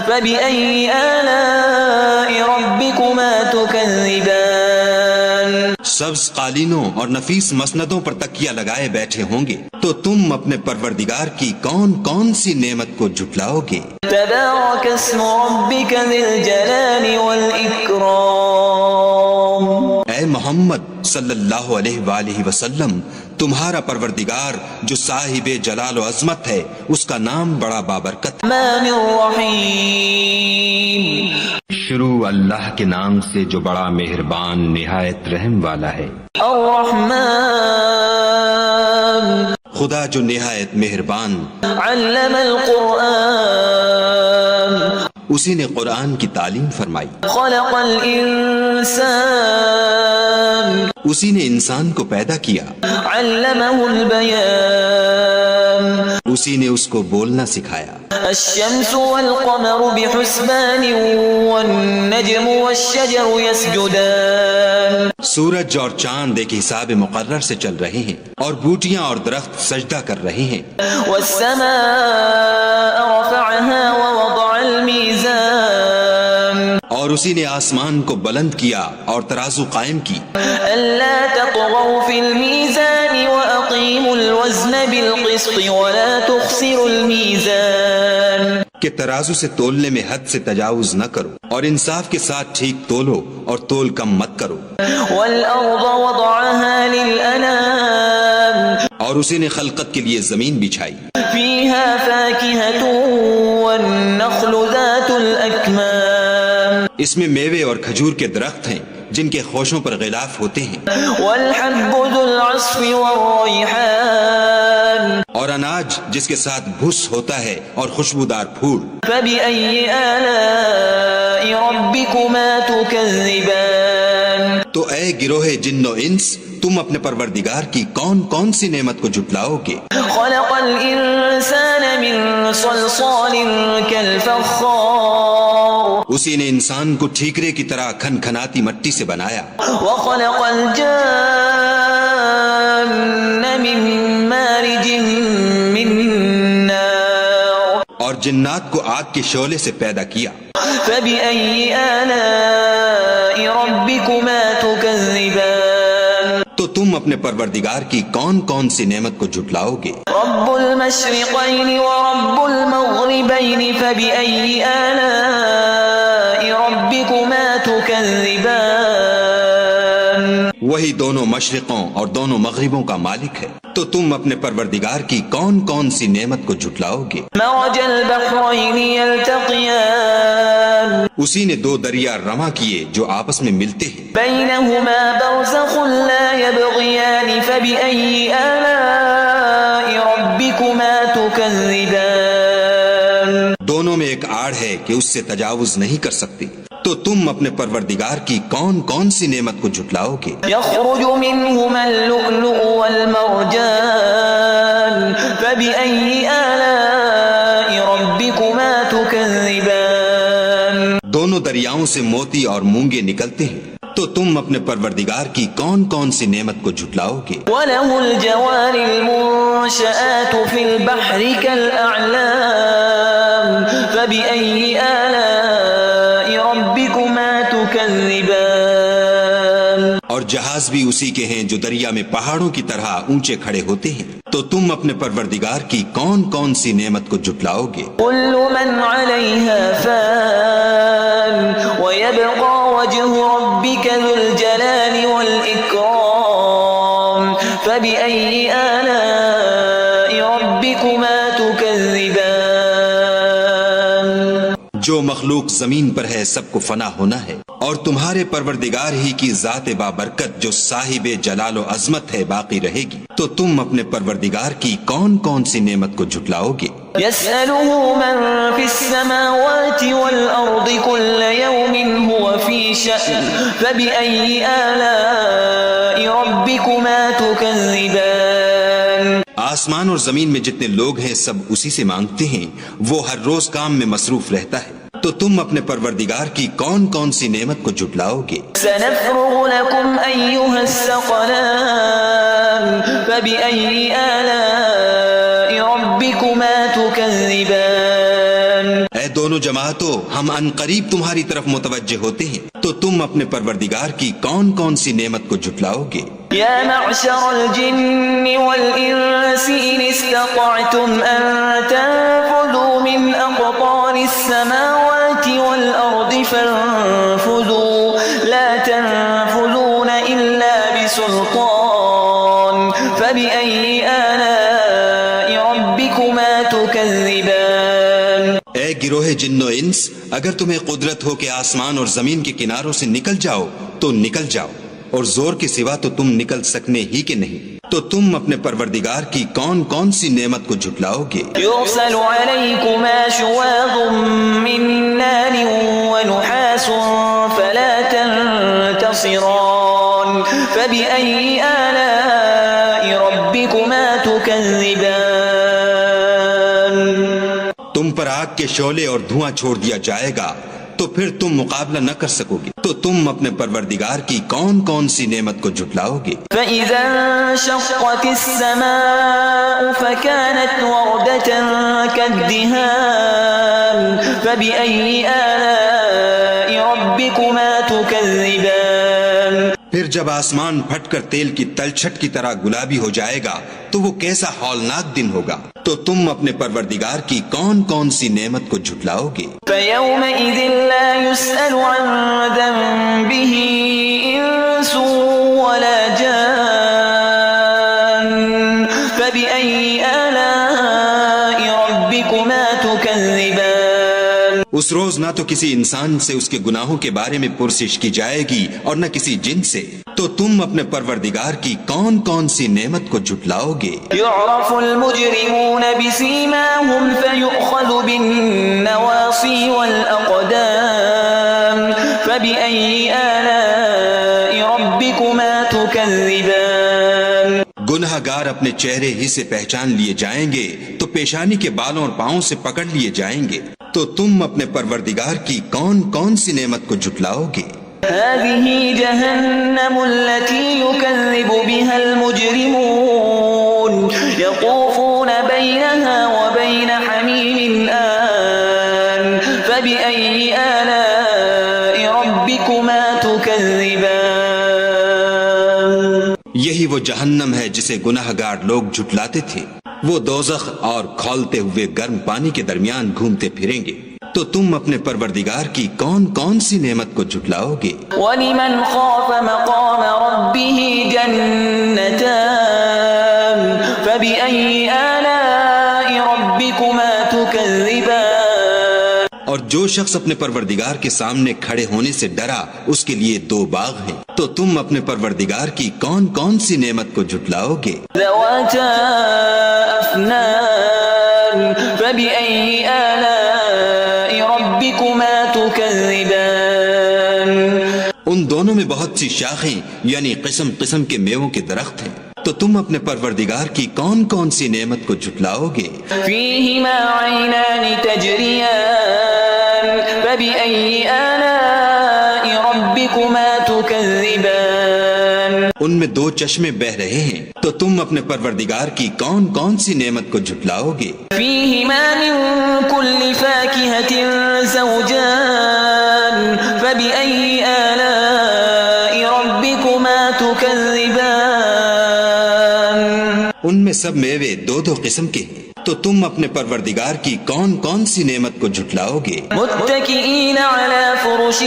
فبأي آلاء ربكما تكذبان سبز قالینوں اور نفیس مسندوں پر تکیہ لگائے بیٹھے ہوں گے، تو تم اپنے پروردگار کی کون کون سی نعمت کو جھٹلاؤ گے؟ تبارك اسم ربك ذي الجلال والإكرام اے محمد صلی اللہ علیہ وآلہ وسلم، تمہارا پروردگار جو صاحب جلال و عظمت ہے، اس کا نام بڑا بابرکت ہے۔ الرحمن الرحيم شروع اللہ کے نام سے جو بڑا مہربان نہایت رحم والا ہے۔ الرحمن خدا جو نہایت مہربان، علم القرآن اسی نے قرآن کی تعلیم فرمائی، خلق الإنسان اسی نے انسان کو پیدا کیا، علمه البيان اسی نے اس کو بولنا سکھایا۔ الشمس والقمر بحسبان والنجم والشجر يسجدان سورج اور چاند ایک حساب مقرر سے چل رہے ہیں، اور بوٹیاں اور درخت سجدہ کر رہے ہیں۔ والسماء رفعها ووضع الميزان اور اسی نے آسمان کو بلند کیا اور ترازو قائم کی، ألا تطغوا في الميزان وأقيموا الوزن بالقسط ولا تخسروا الميزان کہ ترازو سے تولنے میں حد سے تجاوز نہ کرو، اور انصاف کے ساتھ ٹھیک تولو اور تول کم مت کرو۔ والأرض وضعها للأنام اور اسی نے خلقت کے لیے زمین بچھائی، فيها فاكهة والنخل ذات الأكمام اس میں میوے اور کھجور کے درخت ہیں جن کے خوشوں پر غلاف ہوتے ہیں، والحب ذو العصف والريحان اور اور اناج جس کے ساتھ بھس ہوتا ہے اور خوشبودار پھول. فبأي آلاء ربكما تكذبان. تو اے گروہ جن و انس، تم اپنے پروردگار کی کون کون سی نعمت کو جھٹلاؤ گے؟ خلق الإنسان من صلصال كالفخار. اسی نے انسان کو ٹھیکرے کی طرح کھنکھناتی مٹی سے بنایا. وخلق الجان من مارج من نار. اور جنات کو آگ کے شعلے سے پیدا کیا. فبأي آلاء ربكما تكذبان. تو تم اپنے پروردگار کی کون کون سی نعمت کو جھٹلاؤ گے؟ رب المشرقين ورب المغربين فبأي آلاء ربكما تكذبان. وہی دونوں مشرقوں اور دونوں مغربوں کا مالک ہے، تو تم اپنے پروردگار کی کون کون سی نعمت کو جھٹلاؤ گے؟ مرج البحرين يلتقيان. اسی نے دو دریا رواں کیے جو آپس میں ملتے ہیں. بينهما برزخ لا يبغيان فبأي آلاء ربكما تكذبان. دونوں میں ایک آڑ ہے کہ اس سے تجاوز نہیں کر سکتی، تو تم اپنے پروردگار کی کون کون سی نعمت کو جھٹلاؤ گے؟ يخرج منهما اللؤلؤ والمرجان فبأي آلاء ربكما تكذبان. دونوں دریاؤں سے موتی اور مونگے نکلتے ہیں، تو تم اپنے پروردگار کی کون کون سی نعمت کو جھٹلاؤ گے؟ وله الجوار المنشآت في البحر كالأعلام فبأي آلاء ربكما تكذبان. اور جہاز بھی اسی کے ہیں جو دریا میں پہاڑوں کی طرح اونچے کھڑے ہوتے ہیں، تو تم اپنے پروردگار کی کون کون سی نعمت کو جھٹلاؤ گے؟ كل من عليها فان ويبقى وجه ربك ذو الجلال والإكرام فبأي آلاء ربكما تكذبان. جو مخلوق زمین پر ہے سب کو فنا ہونا ہے، اور تمہارے پروردگار ہی کی ذات بابرکت جو صاحب جلال و عظمت ہے باقی رہے گی، تو تم اپنے پروردگار کی کون کون سی نعمت کو جھٹلاؤ گے؟ يسأله من في السماوات والأرض كل يوم هو في شأن فبأي آلاء ربكما تكذبان. آسمان اور زمین میں جتنے لوگ ہیں سب اسی سے مانگتے ہیں، وہ ہر روز کام میں مصروف رہتا ہے، تو تم اپنے پروردگار کی کون کون سی نعمت کو جھٹلاؤ گے؟ سنفرغ لكم أيها الثقلان فبأي آلاء ربكما تكذبان. اے دونوں جماعتوں، ہم ان قریب تمہاری طرف متوجہ ہوتے ہیں، تو تم اپنے پروردگار کی کون کون سی نعمت کو جھٹلاؤ گے؟ يا معشر الجن والإنس إن استطعتم أن تنفذوا من أقطار السماوات والأرض فانفذوا لا تنفذون إلا بسلطان فبأي آلاء ربكما تكذبان. اے گروہ جن و انس، اگر تمہیں قدرت ہو کہ آسمان اور زمین کے کناروں سے نکل جاؤ تو نکل جاؤ، اور زور کے سوا تو تم نکل سکنے ہی کے نہیں، تو تم اپنے پروردگار کی کون کون سی نعمت کو جھٹلاؤ گے؟ يرسل عليكما شواظ من نار ونحاس فلا تنتصران فبأي آلاء ربكما تكذبان. تم پر آگ کے شعلے اور دھواں چھوڑ دیا جائے گا، تو پھر تم مقابلہ نہ کر سکو گے، تو تم اپنے پروردگار کی کون کون سی نعمت کو جھٹلاؤ گے؟ فإذا انشقت السماء فكانت وردة كالدهان فبأي آلاء ربكما تكذبان. پھر جب آسمان پھٹ کر تیل کی تلچھٹ کی طرح گلابی ہو جائے گا تو وہ کیسا ہولناک دن ہوگا، تو تم اپنے پروردگار کی کون کون سی نعمت کو جھٹلاؤ گے؟ فيومئذ لا يسأل عن ذنبه إنس ولا جان فبأي آلاء ربكما تكذبان. اس روز نہ تو کسی انسان سے اس کے گناہوں کے بارے میں پرسش کی جائے گی اور نہ کسی جن سے، تو تم اپنے پروردگار کی کون کون سی نعمت کو جھٹلاؤ گے؟ يعرف المجرمون بسيماهم فيؤخذ بالنواصي والأقدام فبأي آلاء ربكما تكذبان گنہگار اپنے چہرے ہی سے پہچان لیے جائیں گے تو پیشانی کے بالوں اور پاؤں سے پکڑ لیے جائیں گے، تو تم اپنے پروردگار کی کون کون سی نعمت کو جھٹلاؤ گے؟ هذه جهنم التي يكذب بها المجرمون يطوفون بينها وبين حميم آن فبأي آلاء ربكما تكذبان یہی وہ جہنم ہے جسے گناہگار لوگ جھٹلاتے تھے، وہ دوزخ اور کھولتے ہوئے گرم پانی کے درمیان گھومتے پھریں گے، تو تم اپنے پروردگار کی کون کون سی نعمت کو جھٹلاؤ گے؟ ولمن خاف مقام ربه جنتان فبأي آلاء ربكما تكذبان اور جو شخص اپنے پروردگار کے سامنے کھڑے ہونے سے ڈرا اس کے لیے 2 باغ ہیں، تو تم اپنے پروردگار کی کون کون سی نعمت کو جھٹلاؤ گے؟ ذواتا أفنان فبأي آلاء ربكما تكذبان ان دونوں میں بہت سی شاخیں یعنی قسم قسم کے میووں کے درخت ہیں، تو تم اپنے پروردگار کی کون کون سی نعمت کو جھٹلاؤ گے؟ فيهما عينان تجريان فبأي آلاء ربكما تكذبان ان میں 2 چشمے بہ رہے ہیں، تو تم اپنے پروردگار کی کون کون سی نعمت کو جھٹلاؤ گے؟ فيهما من كل فاكهة زوجان فبأي آلاء ربكما تكذبان ان میں سب میوے 2 قسم کے ہیں، تو تم اپنے پروردگار کی کون کون سی نعمت کو جھٹلاؤ گے؟ متكئين على فرش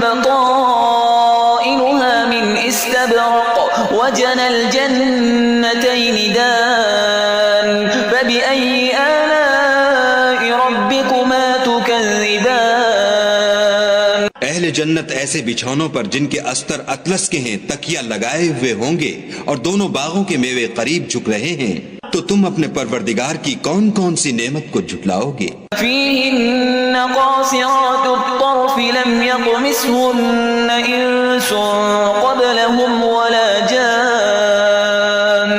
بطائنها من استبرق وجنى الجنتين دان فبأي آلاء ربكما تكذبان اہل جنت ایسے بچھونوں پر جن کے استر اطلس کے ہیں تکیہ لگائے ہوئے ہوں گے، اور دونوں باغوں کے میوے قریب جھک رہے ہیں، تو تم اپنے پروردگار کی کون کون سی نعمت کو جھٹلاؤ گے؟ فيهن قاصرات الطرف لم يطمثهن إنس قبلهم ولا جان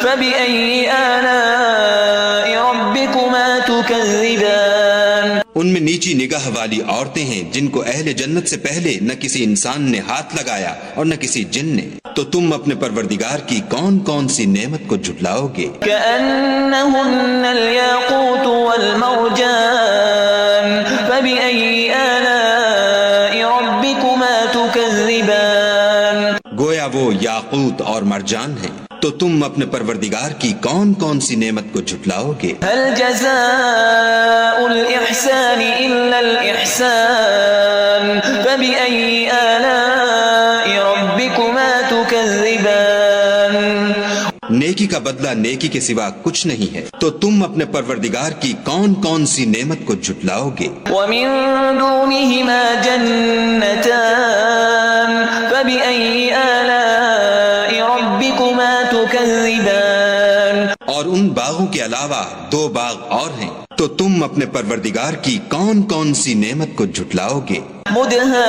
فبأي آلاء ربكما تكذبان ان میں نیچی نگاہ والی عورتیں ہیں جن کو اہل جنت سے پہلے نہ کسی انسان نے ہاتھ لگایا اور نہ کسی جن نے، تو تم اپنے پروردگار کی کون کون سی نعمت کو جھٹلاؤ گے؟ كأنهن الياقوت والمرجان فبأي آلاء ربكما تكذبان گویا وہ یاقوت اور مرجان ہیں، تو تم اپنے پروردگار کی کون کون سی نعمت کو جھٹلاؤ گے؟ هل جزاء الإحسان إلا الإحسان فبأي آلاء ربكما تكذبان نیکی کا بدلہ نیکی کے سوا کچھ نہیں ہے، تو تم اپنے پروردگار کی کون کون سی نعمت کو جھٹلاؤ گے؟ ومن دونهما جنتان فبأي آلاء ربكما تكذبان اور ان باغوں کے علاوہ 2 باغ اور ہیں، تو تم اپنے پروردگار کی کون کون سی نعمت کو جھٹلاؤ گے؟ مدهامتان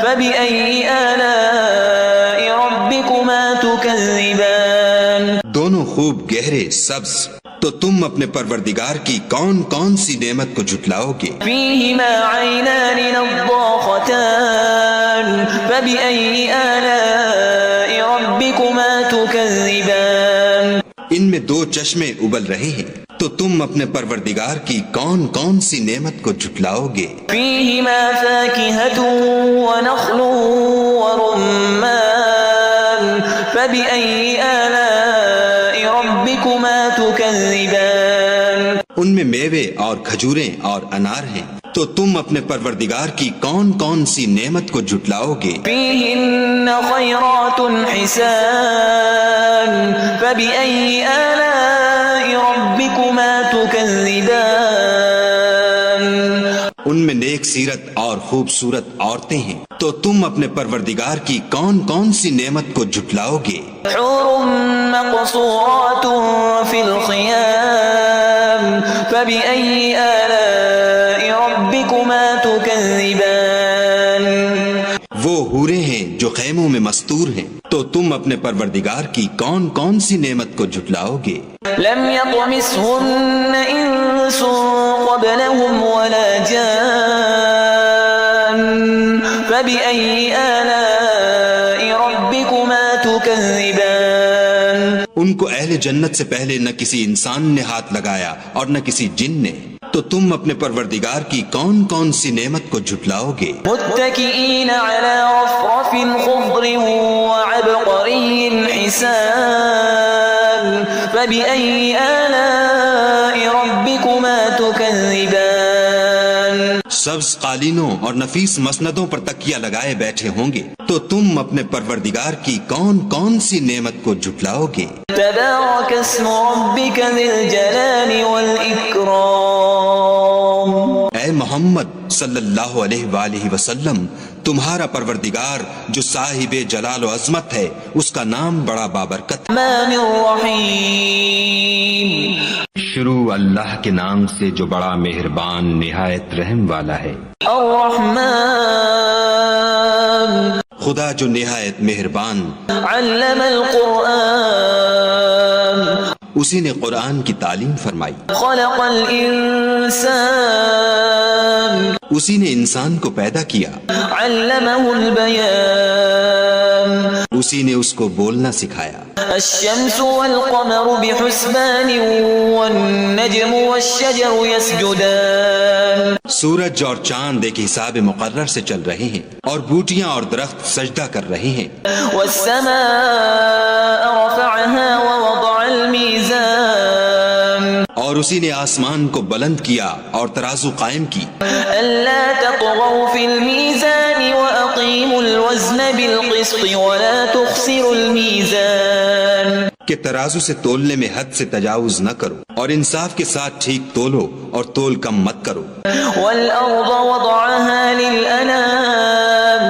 فبأي آلاء ربكما تكذبان دونوں خوب گہرے سبز، تو تم اپنے پروردگار کی کون کون سی نعمت کو جھٹلاؤ گے؟ فيهما عينان نضاختان فبأي آلاء ربكما تكذبان ان میں 2 چشمے ابل رہے ہیں، تو تم اپنے پروردگار کی کون کون سی نعمت کو جھٹلاؤ گے؟ فيهما فاكهة ونخل ورمان فبأي آلاء ربكما تكذبان ان میں میوے اور کھجوریں اور انار ہیں، تو تم اپنے پروردگار کی کون کون سی نعمت کو جھٹلاؤ گے؟ فيهن خيرات حسان فبأي آلاء ربكما تكذبان ان میں نیک سیرت اور خوبصورت عورتیں ہیں، تو تم اپنے پروردگار کی کون کون سی نعمت کو جھٹلاؤ گے؟ حور مقصورات في الخيام فبأي آلاء ربكما تكذبان. وہ حوریں ہیں جو خیموں میں مستور ہیں، تو تم اپنے پروردگار کی کون کون سی نعمت کو جھٹلاؤ گے؟ لم يطمثهن إنس قبلهم ولا جان فبأي آلاء ربكما تكذبان. ان کو اہل جنت سے پہلے نہ کسی انسان نے ہاتھ لگایا اور نہ کسی جن نے، تو تم اپنے پروردگار کی کون کون سی نعمت کو جھٹلاؤ گے؟ متكئين على رفرف خضر وعبقري حسان فبأي آلاء ربكما تكذبان. سبز قالینوں اور نفیس مسندوں پر تکیہ لگائے بیٹھے ہوں گے، تو تم اپنے پروردگار کی کون کون سی نعمت کو جھٹلاؤ گے؟ تبارك اسم ربك ذي الجلال والإكرام. اے محمد صلی اللہ علیہ وآلہ وسلم، تمہارا پروردگار جو صاحب جلال و عظمت ہے، اس کا نام بڑا بابرکت ہے. الرحمن الرحیم. شروع اللہ کے نام سے جو بڑا مہربان نہایت رحم والا ہے. الرحمن خدا جو نہایت مہربان، علم القرآن اسی نے قرآن کی تعلیم فرمائی، خلق الانسان اسی نے انسان کو پیدا کیا، علمه البیان اسی نے اس کو بولنا سکھایا. الشمس والقمر بحسبان والنجم والشجر يسجدان. سورج اور چاند ایک حساب مقرر سے چل رہے ہیں، اور بوٹیاں اور درخت سجدہ کر رہے ہیں. والسماء رفعها ووضع الميزان اور اسی نے آسمان کو بلند کیا اور ترازو قائم کی. ألا تطغوا في الميزان وأقيموا الوزن بالقسط ولا تخسروا الميزان. کہ ترازو سے تولنے میں حد سے تجاوز نہ کرو، اور انصاف کے ساتھ ٹھیک تولو اور تول کم مت کرو. والأرض وضعها للأنام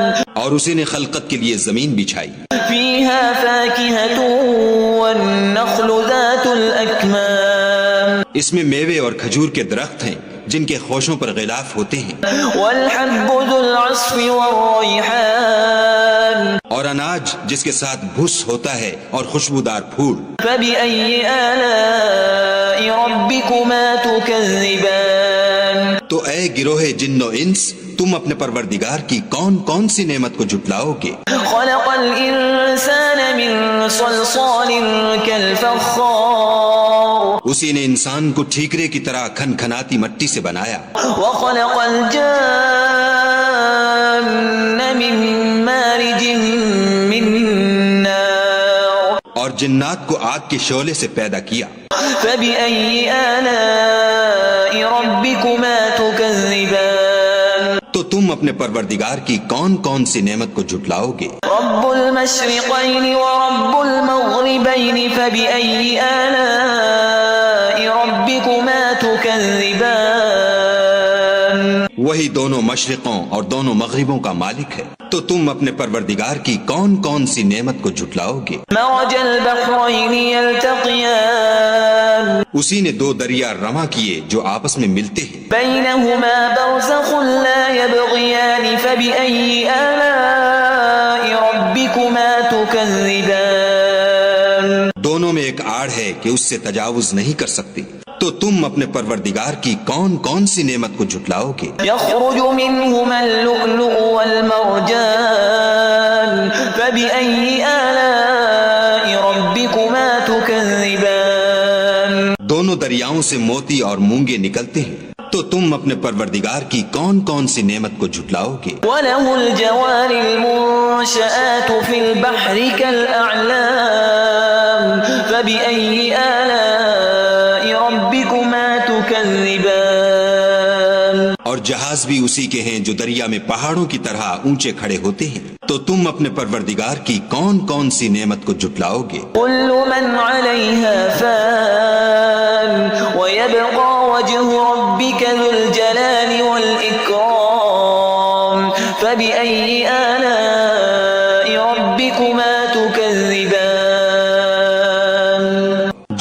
اور اسی نے خلقت کے لیے زمین بچھائی، فيها فاكهة والنخل ذات الأكمام اس میں میوے اور کھجور کے درخت ہیں جن کے خوشوں پر غلاف ہوتے ہیں، والحب ذو العصف والريحان اور اناج جس کے ساتھ بھس ہوتا ہے اور خوشبودار پھول. فبأي آلاء ربكما تكذبان. تو اے گروہ جن و انس، تم اپنے پروردگار کی کون کون سی نعمت کو جھٹلاؤ گے؟ خلق الإنسان من صلصال كالفخار اسی نے انسان کو ٹھیکرے کی طرح کھن کھناتی مٹی سے بنایا، وخلق الجان من مارج من نار اور جنات کو آگ کے شعلے سے پیدا کیا. فبأي آلاء ربكما تكذبان. تو تم اپنے پروردگار کی کون کون سی نعمت کو جھٹلاؤ گے؟ رب المشرقين ورب المغربين فبأي آلاء ربكما تكذبان. وہی دونوں مشرقوں اور دونوں مغربوں کا مالک ہے، تو تم اپنے پروردگار کی کون کون سی نعمت کو جھٹلاؤ گے؟ مرج البحرين يلتقيان اسی نے دو دریا رواں کیے جو آپس میں ملتے ہیں، بينهما برزخ لا يبغيان فبأي آلاء ربكما تكذبان. دونوں میں ایک آڑ ہے کہ اس سے تجاوز نہیں کر سکتے، تو تم اپنے پروردگار کی کون کون سی نعمت کو جھٹلاؤ گے؟ يخرج منهما اللؤلؤ والمرجان فبأي آلاء ربكما تكذبان. دونوں دریاؤں سے موتی اور مونگے نکلتے ہیں، تو تم اپنے پروردگار کی کون کون سی نعمت کو جھٹلاؤ گے؟ وله الجوار المنشآت في البحر كالأعلام فبأي آلاء ربكما تكذبان. اور جہاز بھی اسی کے ہیں جو دریا میں پہاڑوں کی طرح اونچے کھڑے ہوتے ہیں، تو تم اپنے پروردگار کی کون کون سی نعمت کو جھٹلاؤ گے؟ كل من عليها فان ويبقى وجه ربك ذو الجلال والإكرام. فبأي آلاء ربكما تكذبان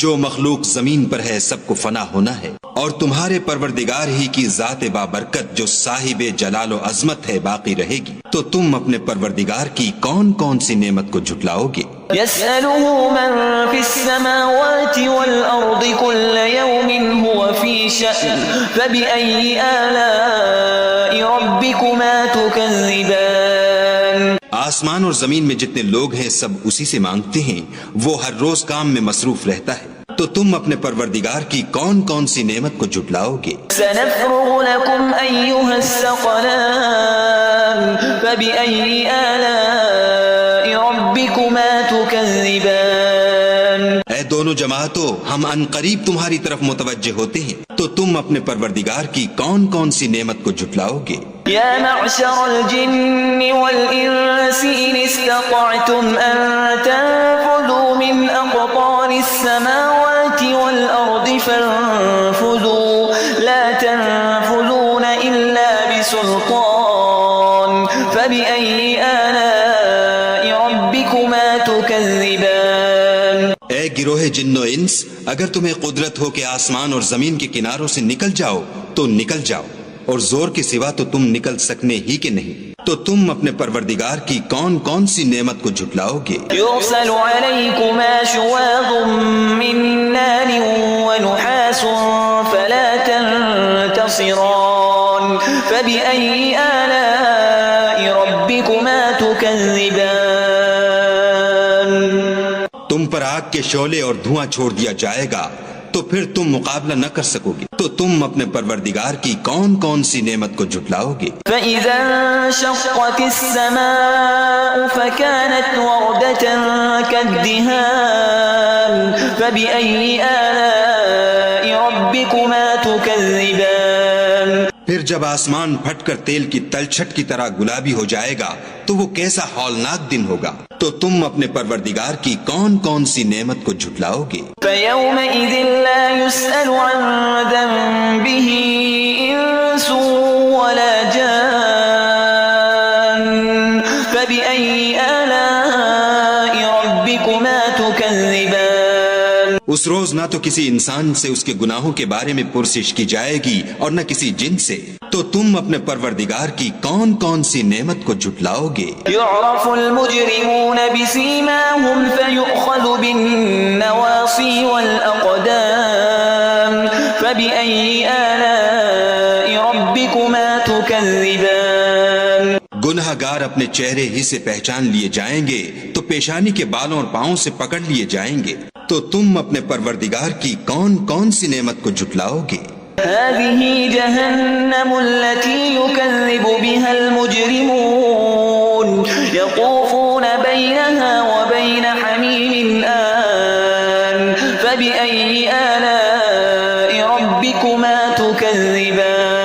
جو مخلوق زمین پر ہے سب کو فنا ہونا ہے، اور تمہارے پروردگار ہی کی ذات بابرکت جو صاحب جلال و عظمت ہے باقی رہے گی، تو تم اپنے پروردگار کی کون کون سی نعمت کو جھٹلاؤ گے؟ يسأله من في السماوات والأرض كل يوم هو في شأن فبأي آلاء ربكما تكذبان آسمان اور زمین میں جتنے لوگ ہیں سب اسی سے مانگتے ہیں، وہ ہر روز کام میں مصروف رہتا ہے، تو تم اپنے پروردگار کی کون کون سی نعمت کو جھٹلاؤ گے؟ سنفرغ لكم أيها الثقلان فبأي آلاء ربكما تكذبان اے دونوں جماعتوں، ہم ان قریب تمہاری طرف متوجہ ہوتے ہیں، تو تم اپنے پروردگار کی کون کون سی نعمت کو جھٹلاؤ گے؟ يا معشر الجن والإنس إن استطعتم أن تنفذوا من أقطار السماوات والأرض فانفذوا لا تنفذون إلا بسلطان فبأي آلاء ربكما تكذبان اے گروہ جن و انس، اگر تمہیں قدرت ہو کہ آسمان اور زمین کے کناروں سے نکل جاؤ تو نکل جاؤ، اور زور کے سوا تو تم نکل سکنے ہی کے نہیں، تو تم اپنے پروردگار کی کون کون سی نعمت کو جھٹلاؤ گے؟ يرسل عليكما شواظ من نار ونحاس فلا تنتصران فبأي آلاء ربكما تكذبان تم پر آگ کے شعلے اور دھواں چھوڑ دیا جائے گا تو پھر تم مقابلہ نہ کر سکو گے، تو تم اپنے پروردگار کی کون کون سی نعمت کو جھٹلاؤ گے؟ فإذا انشقت السماء فكانت وردة كالدهان فبأي آلاء ربكما تكذبان پھر جب آسمان پھٹ کر تیل کی تلچھٹ کی طرح گلابی ہو جائے گا تو وہ کیسا ہولناک دن ہوگا، تو تم اپنے پروردگار کی کون کون سی نعمت کو جھٹلاؤ گے؟ فيومئذ لا يسأل عن ذنبه إنس ولا جان فبأي آلاء ربكما تكذبان اس روز نہ تو کسی انسان سے اس کے گناہوں کے بارے میں پرسش کی جائے گی اور نہ کسی جن سے، تو تم اپنے پروردگار کی کون کون سی نعمت کو جھٹلاؤ گے؟ يعرف المجرمون بسيماهم فيؤخذ بالنواصي والأقدام فبأي آلاء ربكما تكذبان گنہگار اپنے چہرے ہی سے پہچان لیے جائیں گے تو پیشانی کے بالوں اور پاؤں سے پکڑ لیے جائیں گے، تو تم اپنے پروردگار کی کون کون سی نعمت کو جھٹلاؤ گے؟ هذه جهنم التي يكذب بها المجرمون يطوفون بينها وبين حميم آن فبأي آلاء ربكما تكذبان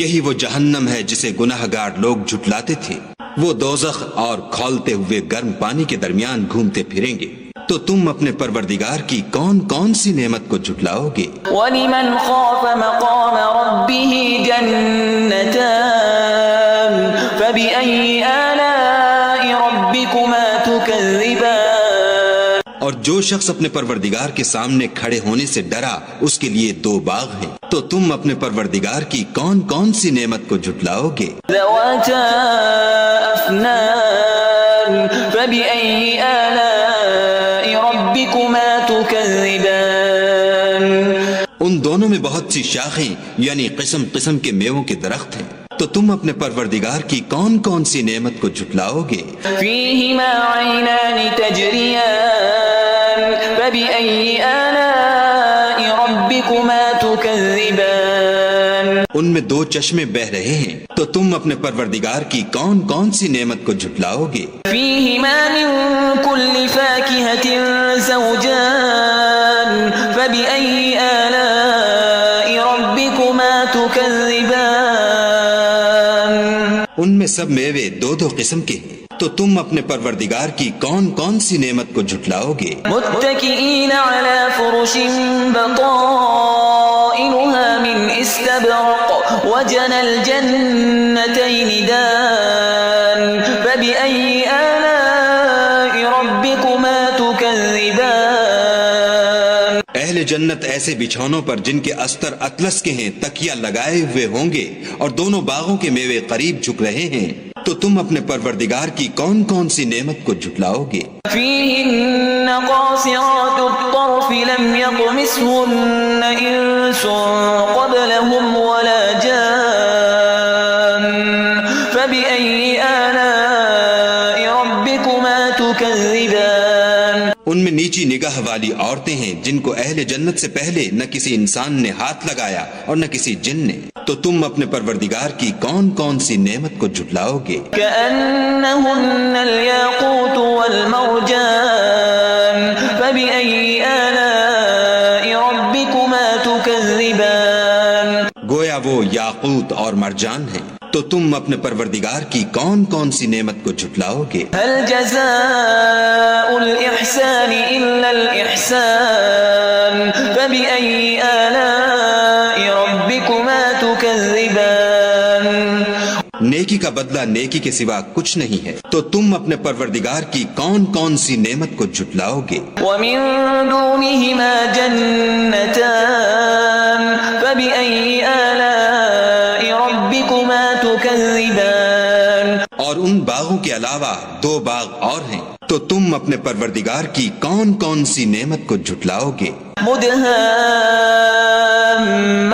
یہی وہ جہنم ہے جسے گناہگار لوگ جھٹلاتے تھے، وہ دوزخ اور کھولتے ہوئے گرم پانی کے درمیان گھومتے پھریں گے، تو تم اپنے پروردگار کی کون کون سی نعمت کو جھٹلاؤ گے؟ ولمن خاف مقام ربه جنتان فبأي آلاء ربكما تكذبان اور جو شخص اپنے پروردگار کے سامنے کھڑے ہونے سے ڈرا اس کے لیے دو باغ ہیں، تو تم اپنے پروردگار کی کون کون سی نعمت کو جھٹلاؤ گے؟ ذواتا أفنان فبأي آلاء ربكما تكذبان ان دونوں میں بہت سی شاخیں یعنی قسم قسم کے میووں کے درخت ہیں، تو تم اپنے پروردگار کی کون کون سی نعمت کو جھٹلاؤ گے؟ فيهما عينان تجريان فبأي آلاء ربكما تكذبان ان میں دو چشمے بہ رہے ہیں، تو تم اپنے پروردگار کی کون کون سی نعمت کو جھٹلاؤ گے؟ فيهما من كل فاكهة زوجان فبأي آلاء ربكما تكذبان ان میں سب میوے دو دو قسم کے ہیں، تو تم اپنے پروردگار کی کون کون سی نعمت کو جھٹلاؤ گے؟ متكئين على فرش بطائنها من استبرق وجنى الجنتين دان فبأي آلاء ربكما تكذبان اہل جنت ایسے بچھونوں پر جن کے استر اطلس کے ہیں تکیہ لگائے ہوئے ہوں گے اور دونوں باغوں کے میوے قریب جھک رہے ہیں، تو تم اپنے پروردگار کی کون کون سی نعمت کو جھٹلاؤ گے؟ فيهن قاصرات الطرف لم يطمثهن إنس قبلهم ولا جان فبأي آلاء ربكما تكذبان ان میں نیچی نگاہ والی عورتیں ہیں جن کو اہل جنت سے پہلے نہ کسی انسان نے ہاتھ لگایا اور نہ کسی جن نے، تو تم اپنے پروردگار کی کون کون سی نعمت کو جھٹلاؤ گے؟ كأنهن الياقوت والمرجان فبأي آلاء ربكما تكذبان گویا وہ یاقوت اور مرجان ہیں، تو تم اپنے پروردگار کی کون کون سی نعمت کو جھٹلاؤ گے؟ هل جزاء الإحسان إلا الإحسان فبأي آلاء ربكما تكذبان نیکی کا بدلہ نیکی کے سوا کچھ نہیں ہے، تو تم اپنے پروردگار کی کون کون سی نعمت کو جھٹلاؤ گے؟ ومن دونهما جنتان فبأي آلاء ربكما تكذبان اور ان باغوں کے علاوہ دو باغ اور ہیں، تو تم اپنے پروردگار کی کون کون سی نعمت کو جھٹلاؤ گے؟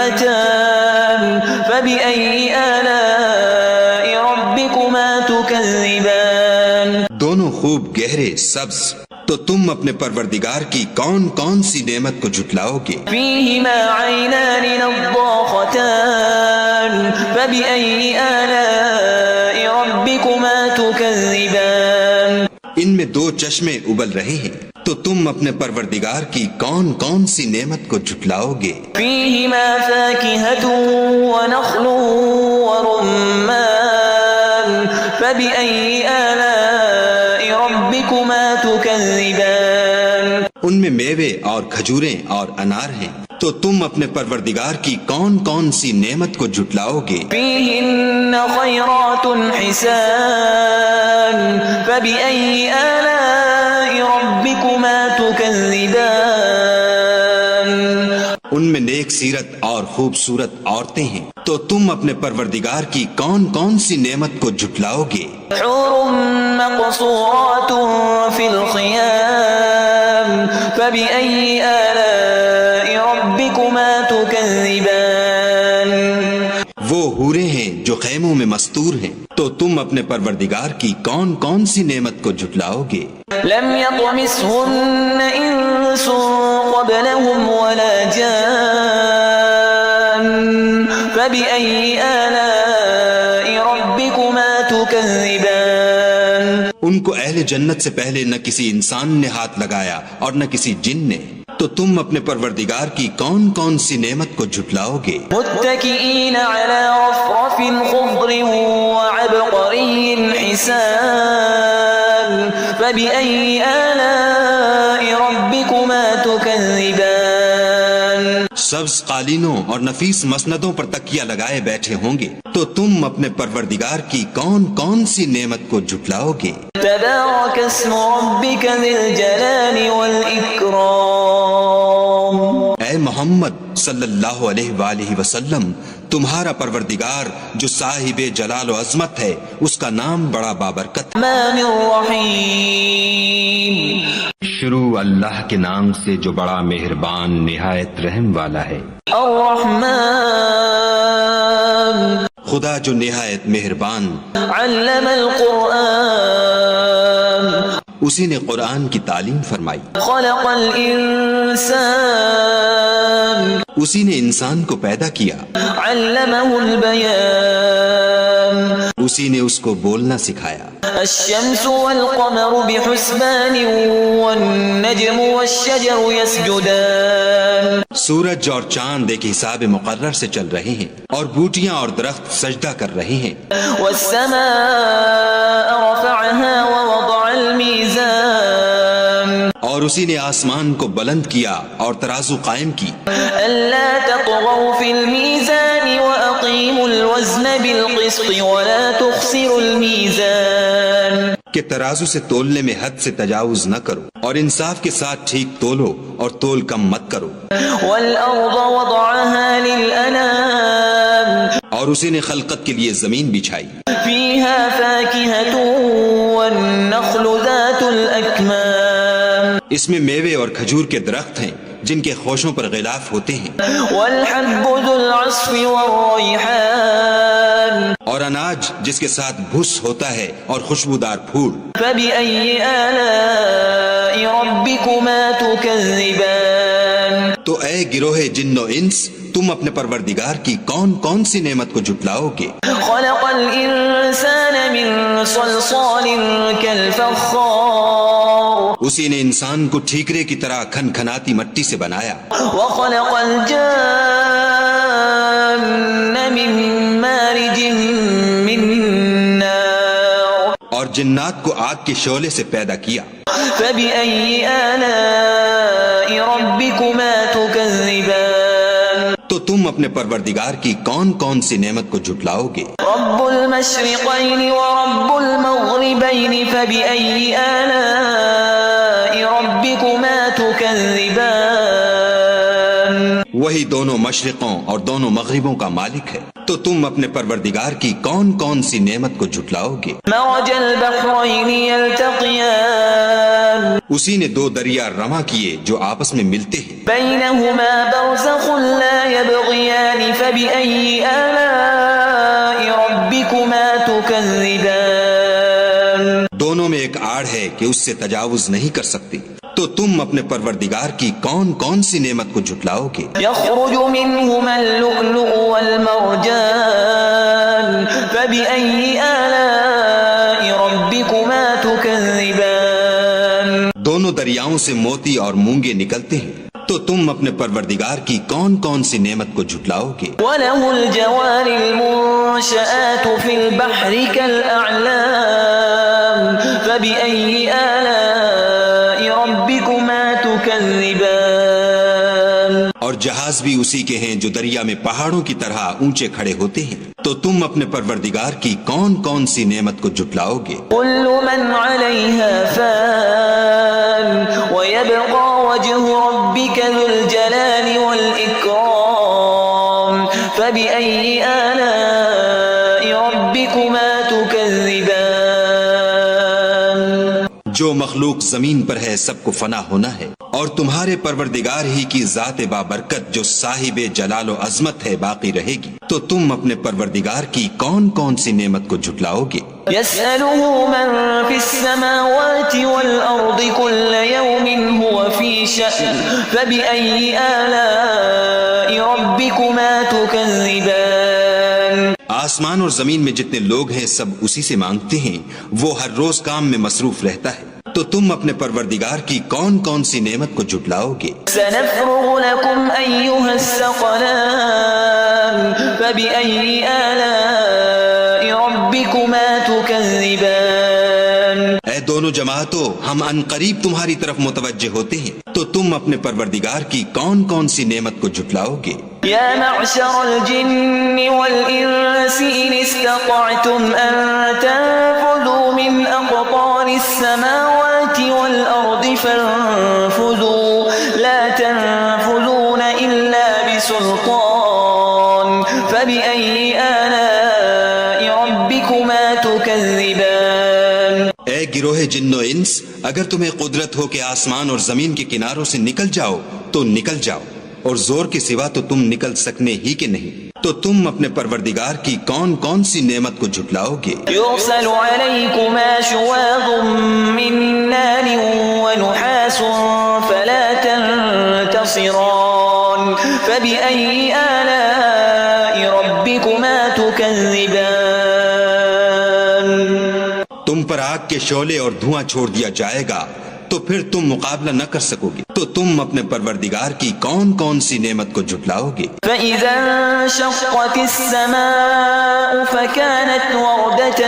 مدهامتان فبأي آلاء ربكما تكذبان دونوں خوب گہرے سبز، تو تم اپنے پروردگار کی کون کون سی نعمت کو جھٹلاؤ گے؟ فيهما عينان نضاختان فبأي آلاء ربكما تكذبان ان میں دو چشمے ابل رہے ہیں، تو تم اپنے پروردگار کی کون کون سی نعمت کو جھٹلاؤ گے؟ فيهما فاكهة ونخل ورمان فبأي آلاء ربكما تكذبان ان میں میوے اور کھجوریں اور انار ہیں، تو تم اپنے پروردگار کی کون کون سی نعمت کو جھٹلاؤ گے؟ فيهن خيرات حسان فبأي آلاء ربكما تكذبان ان میں نیک سیرت اور خوبصورت عورتیں ہیں، تو تم اپنے پروردگار کی کون کون سی نعمت کو جھٹلاؤ گے؟ حور مقصورات في الخيام فبأي آلاء ربكما تكذبان وہ حوریں ہیں جو خیموں میں مستور ہیں، تو تم اپنے پروردگار کی کون کون سی نعمت کو جھٹلاؤ گے؟ لم يطمثهن إنس قبلهم ولا جان فبأي آلاء ربكما تكذبان ان کو اہل جنت سے پہلے نہ کسی انسان نے ہاتھ لگایا اور نہ کسی جن نے، تو تم اپنے پروردگار کی کون کون سی نعمت کو جھٹلاؤ گے؟ متكئين على رفرف خضر وعبقري حسان فبأي آلاء ربكما تكذبان سبز قالینوں اور نفیس مسندوں پر تکیہ لگائے بیٹھے ہوں گے، تو تم اپنے پروردگار کی کون کون سی نعمت کو جھٹلاؤ گے؟ تبارك اسم ربك ذي الجلال والإكرام اے محمد صلی اللہ علیہ وآلہ وسلم، تمہارا پروردگار جو صاحب جلال و عظمت ہے، اس کا نام بڑا بابرکت ہے۔ الرحمن الرحیم شروع اللہ کے نام سے جو بڑا مہربان نہایت رحم والا ہے۔ الرحمن خدا جو نہایت مہربان، علم القرآن اسی نے قرآن کی تعلیم فرمائی، خلق الانسان اسی نے انسان کو پیدا کیا، علمہ البیان اسی نے اس کو بولنا سکھایا۔ الشمس والقمر بحسبان والنجم والشجر يسجدان سورج اور چاند ایک حساب مقرر سے چل رہے ہیں اور بوٹیاں اور درخت سجدہ کر رہے ہیں۔ والسماء رفعها ووضع الميزان اور اسی نے آسمان کو بلند کیا اور ترازو قائم کی۔ ألا تطغوا في الميزان وأقيموا الوزن بالقسط ولا تخسروا الميزان کہ ترازو سے تولنے میں حد سے تجاوز نہ کرو اور انصاف کے ساتھ ٹھیک تولو اور تول کم مت کرو۔ والأرض وضعها للأنام اور اسی نے خلقت کے لیے زمین بچھائی، فيها فاكهة والنخل ذات الأكمام اس میں میوے اور کھجور کے درخت ہیں جن کے خوشوں پر غلاف ہوتے ہیں، والحب ذو العصف والريحان اور اناج جس کے ساتھ بھس ہوتا ہے اور خوشبودار پھول۔ فبأي آلاء ربكما تكذبان تو اے گروہ جن و انس، تم اپنے پروردگار کی کون کون سی نعمت کو جھٹلاؤ گے؟ خلق الإنسان من صلصال كالفخار اسی نے انسان کو ٹھیکرے کی طرح کھن کھناتی مٹی سے بنایا، وخلق الجان من مارج من نار اور جنات کو آگ کے شعلے سے پیدا کیا۔ فبأي آلاء ربكما تكذبان تو تم اپنے پروردگار کی کون کون سی نعمت کو جھٹلاؤ گے؟ رب المشرقين ورب المغربين فبأي آلاء ربكما تكذبان وہی دونوں مشرقوں اور دونوں مغربوں کا مالک ہے، تو تم اپنے پروردگار کی کون کون سی نعمت کو جھٹلاؤ گے؟ مرج البحرين يلتقيان اسی نے دو دریا رواں کیے جو آپس میں ملتے ہیں، بينهما برزخ لا يبغيان فبأي آلاء ربكما تكذبان دونوں میں ایک آڑ ہے کہ اس سے تجاوز نہیں کر سکتی، تو تم اپنے پروردگار کی کون کون سی نعمت کو جھٹلاؤ گے؟ يخرج منهما اللؤلؤ والمرجان فبأي آلاء ربكما تكذبان دونوں دریاؤں سے موتی اور مونگے نکلتے ہیں، تو تم اپنے پروردگار کی کون کون سی نعمت کو جھٹلاؤ گے؟ وله الجوار المنشآت في البحر كالأعلام فبأي آلاء ربكما تكذبان اور جہاز بھی اسی کے ہیں جو دریا میں پہاڑوں کی طرح اونچے کھڑے ہوتے ہیں، تو تم اپنے پروردگار کی کون کون سی نعمت کو جھٹلاؤ گے؟ كل من عليها فان ويبقى وجه ربك ذو الجلال والإكرام فبأي آلاء ربكما تكذبان جو مخلوق زمین پر ہے سب کو فنا ہونا ہے، اور تمہارے پروردگار ہی کی ذات بابرکت جو صاحب جلال و عظمت ہے باقی رہے گی، تو تم اپنے پروردگار کی کون کون سی نعمت کو جھٹلاؤ گے؟ يسأله من في السماوات والأرض كل يوم هو في شأن فبأي آلاء ربكما تكذبان آسمان اور زمین میں جتنے لوگ ہیں سب اسی سے مانگتے ہیں، وہ ہر روز کام میں مصروف رہتا ہے، تو تم اپنے پروردگار کی کون کون سی نعمت کو جھٹلاؤ گے؟ سنفرغ لكم أيها الثقلان فبأي آلاء ربكما تكذبان اے دونوں جماعتوں، ہم ان قریب تمہاری طرف متوجہ ہوتے ہیں، تو تم اپنے پروردگار کی کون کون سی نعمت کو جھٹلاؤ گے؟ يا معشر الجن والإنس إن استطعتم أن تنفذوا من أقطار السماوات والأرض فانفذوا لا تنفذون إلا بسلطان فبأي آلاء ربكما تكذبان اے گروہ جن و انس، اگر تمہیں قدرت ہو کہ آسمان اور زمین کے کناروں سے نکل جاؤ تو نکل جاؤ، اور زور کے سوا تو تم نکل سکنے ہی کے نہیں، تو تم اپنے پروردگار کی کون کون سی نعمت کو جھٹلاؤ گے؟ يرسل عليكما شواظ من نار ونحاس فلا تنتصران فبأي آلاء ربكما تكذبان آگ کے شعلے اور دھواں چھوڑ دیا جائے گا تو پھر تم مقابلہ نہ کر سکو گے، تو تم اپنے پروردگار کی کون کون سی نعمت کو جھٹلاؤ گے؟ فَإِذَا انشَقَّتِ السَّمَاءُ فَكَانَتْ وَرْدَةً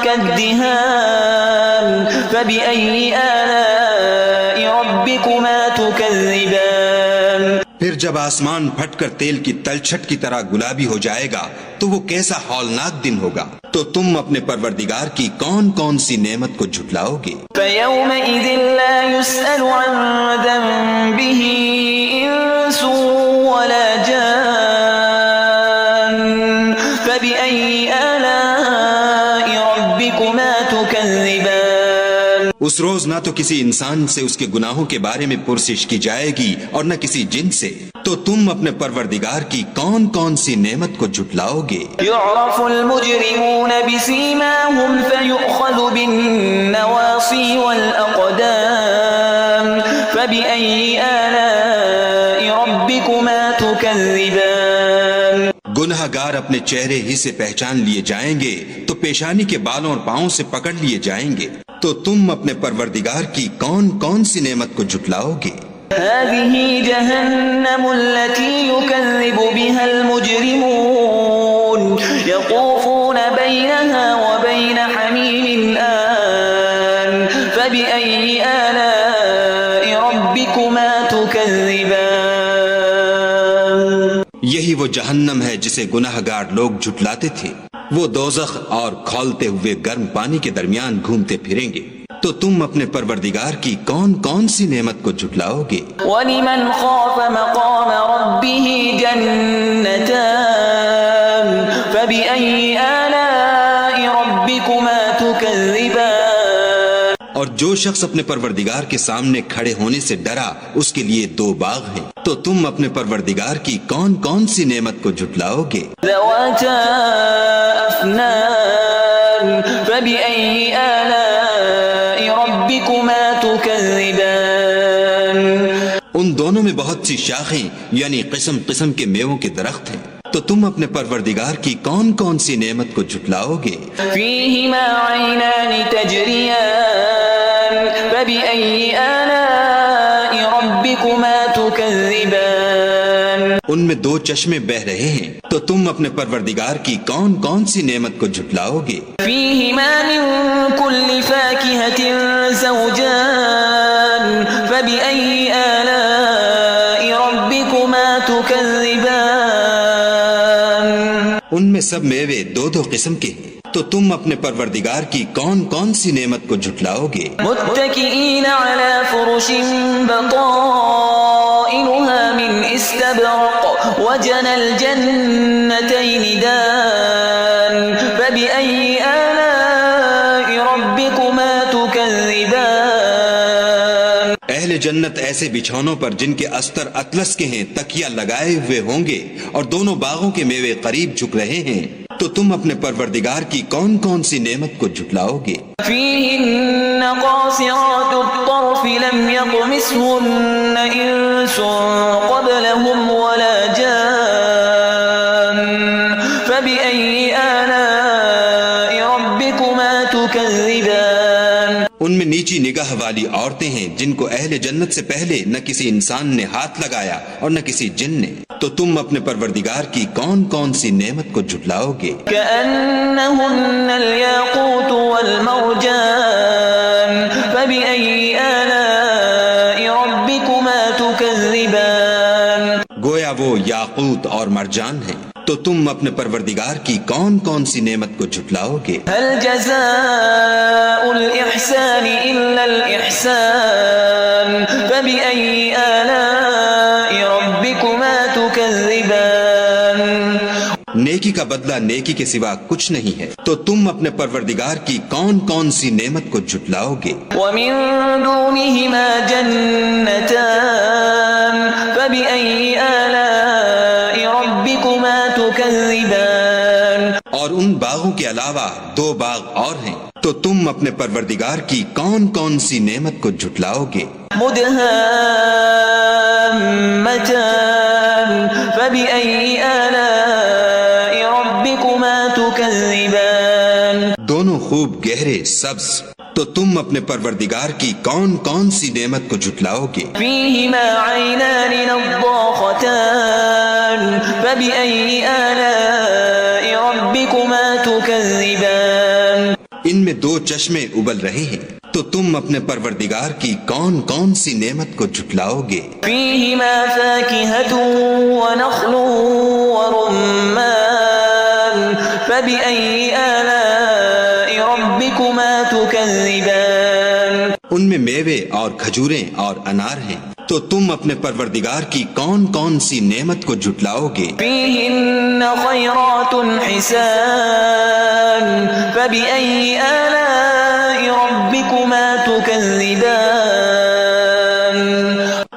كَالدِّهَانِ فَبِأَيِّ آلَاءِ رَبِّكُمَا تُكَذِّبَانِ پھر جب آسمان پھٹ کر تیل کی تلچھٹ کی طرح گلابی ہو جائے گا تو وہ کیسا ہولناک دن ہوگا، تو تم اپنے پروردگار کی کون کون سی نعمت کو جھٹلاؤ گے؟ فَيَوْمَئِذٍ لَا يُسْأَلُ عَنْ ذَنبِهِ إِنسٌ وَلَا جَانٌّ فَبِأَيِّ آلَاءِ رَبِّكُمَا تُكَذِّبَانِ اس روز نہ تو کسی انسان سے اس کے گناہوں کے بارے میں پرسش کی جائے گی اور نہ کسی جن سے، تو تم اپنے پروردگار کی کون کون سی نعمت کو جھٹلاؤ گے؟ يُعْرَفُ الْمُجْرِمُونَ بِسِيمَاهُمْ فَيُؤْخَذُ بِالنَّوَاصِي وَالْأَقْدَامِ فَبِأَيِّ آلَاءِ رَبِّكُمَا تُكَذِّبَانِ گناہ گار اپنے چہرے ہی سے پہچان لیے جائیں گے تو پیشانی کے بالوں اور پاؤں سے پکڑ لیے جائیں گے، تو تم اپنے پروردگار کی کون کون سی نعمت کو جھٹلاؤ گے؟ هذه جهنم التي يكذب بها المجرمون يطوفون بينها وبين حميم آن فبأي آلاء ربكما تكذبان یہی وہ جہنم ہے جسے گناہ گار لوگ جھٹلاتے تھے، وہ دوزخ اور کھولتے ہوئے گرم پانی کے درمیان گھومتے پھریں گے، تو تم اپنے پروردگار کی کون کون سی نعمت کو جھٹلاؤ گے؟ وَلِمَنْ خَافَ مَقَامَ رَبِّهِ جَنَّتَانِ فَبِأَيِّ آلَاءِ رَبِّكُمَا تُكَذِّبَانِ اور جو شخص اپنے پروردگار کے سامنے کھڑے ہونے سے ڈرا اس کے لیے دو باغ ہیں، تو تم اپنے پروردگار کی کون کون سی نعمت کو جھٹلاؤ گے؟ ذَوَاتَا أَفْنَانٍ فَبِأَيِّ آلَاءِ رَبِّكُمَا تُكَذِّبَانِ ان دونوں میں بہت سی شاخیں یعنی قسم قسم کے میووں کے درخت ہیں، تو تم اپنے پروردگار کی کون کون سی نعمت کو جھٹلاؤ گے؟ فِيهِمَا عَيْنَانِ تَجْرِيَانِ فَبِأَيِّ آلَاءِ رَبِّكُمَا تُكَذِّبَانِ ان میں دو چشمے بہ رہے ہیں، تو تم اپنے پروردگار کی کون کون سی نعمت کو جھٹلاؤ گے؟ فِيهِمَا مِن كُلِّ فَاكِهَةٍ زَوْجَانِ فَبِأَيِّ آلَاءِ رَبِّكُمَا تُكَذِّبَانِ ان میں سب میوے دو دو قسم کے ہیں، تو تم اپنے پروردگار کی کون کون سی نعمت کو جھٹلاؤ گے؟ متكئين على فرش بطائنها من استبرق وجنى الجنتين دان فبأي آلاء ربكما تكذبان اہل جنت ایسے بچھونوں پر جن کے استر اطلس کے ہیں تکیہ لگائے ہوئے ہوں گے اور دونوں باغوں کے میوے قریب جھک رہے ہیں، تو تم اپنے پروردگار کی کون کون سی نعمت کو جھٹلاؤ گے؟ فيهن قاصرات الطرف لم يطمثهن إنس قبلهم ولا جان فبأي آلاء ربكما تكذبان ان میں نیچی نگاہ والی عورتیں ہیں جن کو اہل جنت سے پہلے نہ کسی انسان نے ہاتھ لگایا اور نہ کسی جن نے، تو تم اپنے پروردگار کی کون کون سی نعمت کو جھٹلاؤ گے؟ كأنهن الياقوت والمرجان فبأي آلاء ربكما تكذبان گویا وہ یاقوت اور مرجان ہیں، تو تم اپنے پروردگار کی کون کون سی نعمت کو جھٹلاؤ گے؟ هل جزاء الإحسان إلا الإحسان فبأي آلاء ربكما تكذبان نیکی کا بدلہ نیکی کے سوا کچھ نہیں ہے، تو تم اپنے پروردگار کی کون کون سی نعمت کو جھٹلاؤ گے؟ ومن دونهما جنتان فبأي آلاء ربكما تكذبان اور ان باغوں کے علاوہ دو باغ اور ہیں، تو تم اپنے پروردگار کی کون کون سی نعمت کو جھٹلاؤ گے؟ مدهامتان فبأي آلاء ربكما تكذبان دونوں خوب گہرے سبز تو تم اپنے پروردگار کی کون کون سی نعمت کو جھٹلاؤ گے؟ فيهما عينان نضاختان فبأي آلاء ربكما تكذبان ان میں دو چشمے ابل رہے ہیں، تو تم اپنے پروردگار کی کون کون سی نعمت کو جھٹلاؤ گے؟ فيهما فاكهة ونخل ورمان فبأي آلاء ربكما تكذبان ان میں میوے اور کھجوریں اور انار ہیں، تو تم اپنے پروردگار کی کون کون سی نعمت کو جھٹلاؤ گے؟ فيهن خيرات حسان فبأي آلاء ربكما تكذبان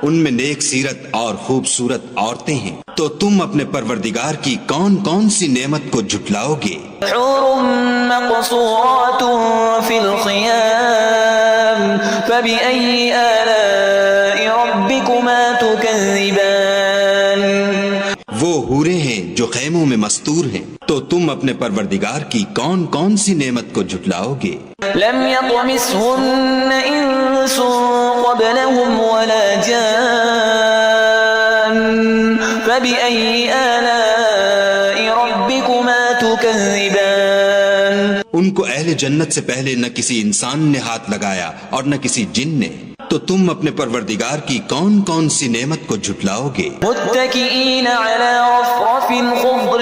ان میں نیک سیرت اور خوبصورت عورتیں ہیں، تو تم اپنے پروردگار کی کون کون سی نعمت کو جھٹلاؤ گے؟ حور مقصورات في الخيام فبأي آلاء ربكما تكذبان وہ حوریں ہیں جو خیموں میں مستور ہیں، تو تم اپنے پروردگار کی کون کون سی نعمت کو جھٹلاؤ گے؟ لم يطمثهن إنس قبلهم ولا جان فبأي آلاء ربكما تكذبان ان کو اہل جنت سے پہلے نہ کسی انسان نے ہاتھ لگایا اور نہ کسی جن نے، تو تم اپنے پروردگار کی کون کون سی نعمت کو جھٹلاؤ گے؟ متكئين على رفرف خضر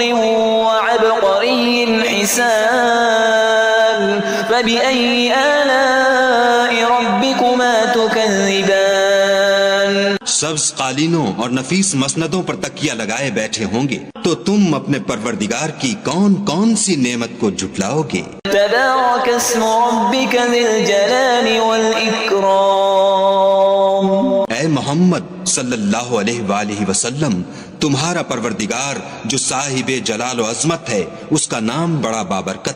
وعبقري حسان فبأي آلاء ربكما تكذبان سبز قالینوں اور نفیس مسندوں پر تکیہ لگائے بیٹھے ہوں گے، تو تم اپنے پروردگار کی کون کون سی نعمت کو جھٹلاؤ گے؟ تبارك اسم ربك ذي الجلال والإكرام اے محمد صلی اللہ علیہ وآلہ وسلم، تمہارا پروردگار جو صاحب جلال و عظمت ہے، اس کا نام بڑا بابرکت ہے۔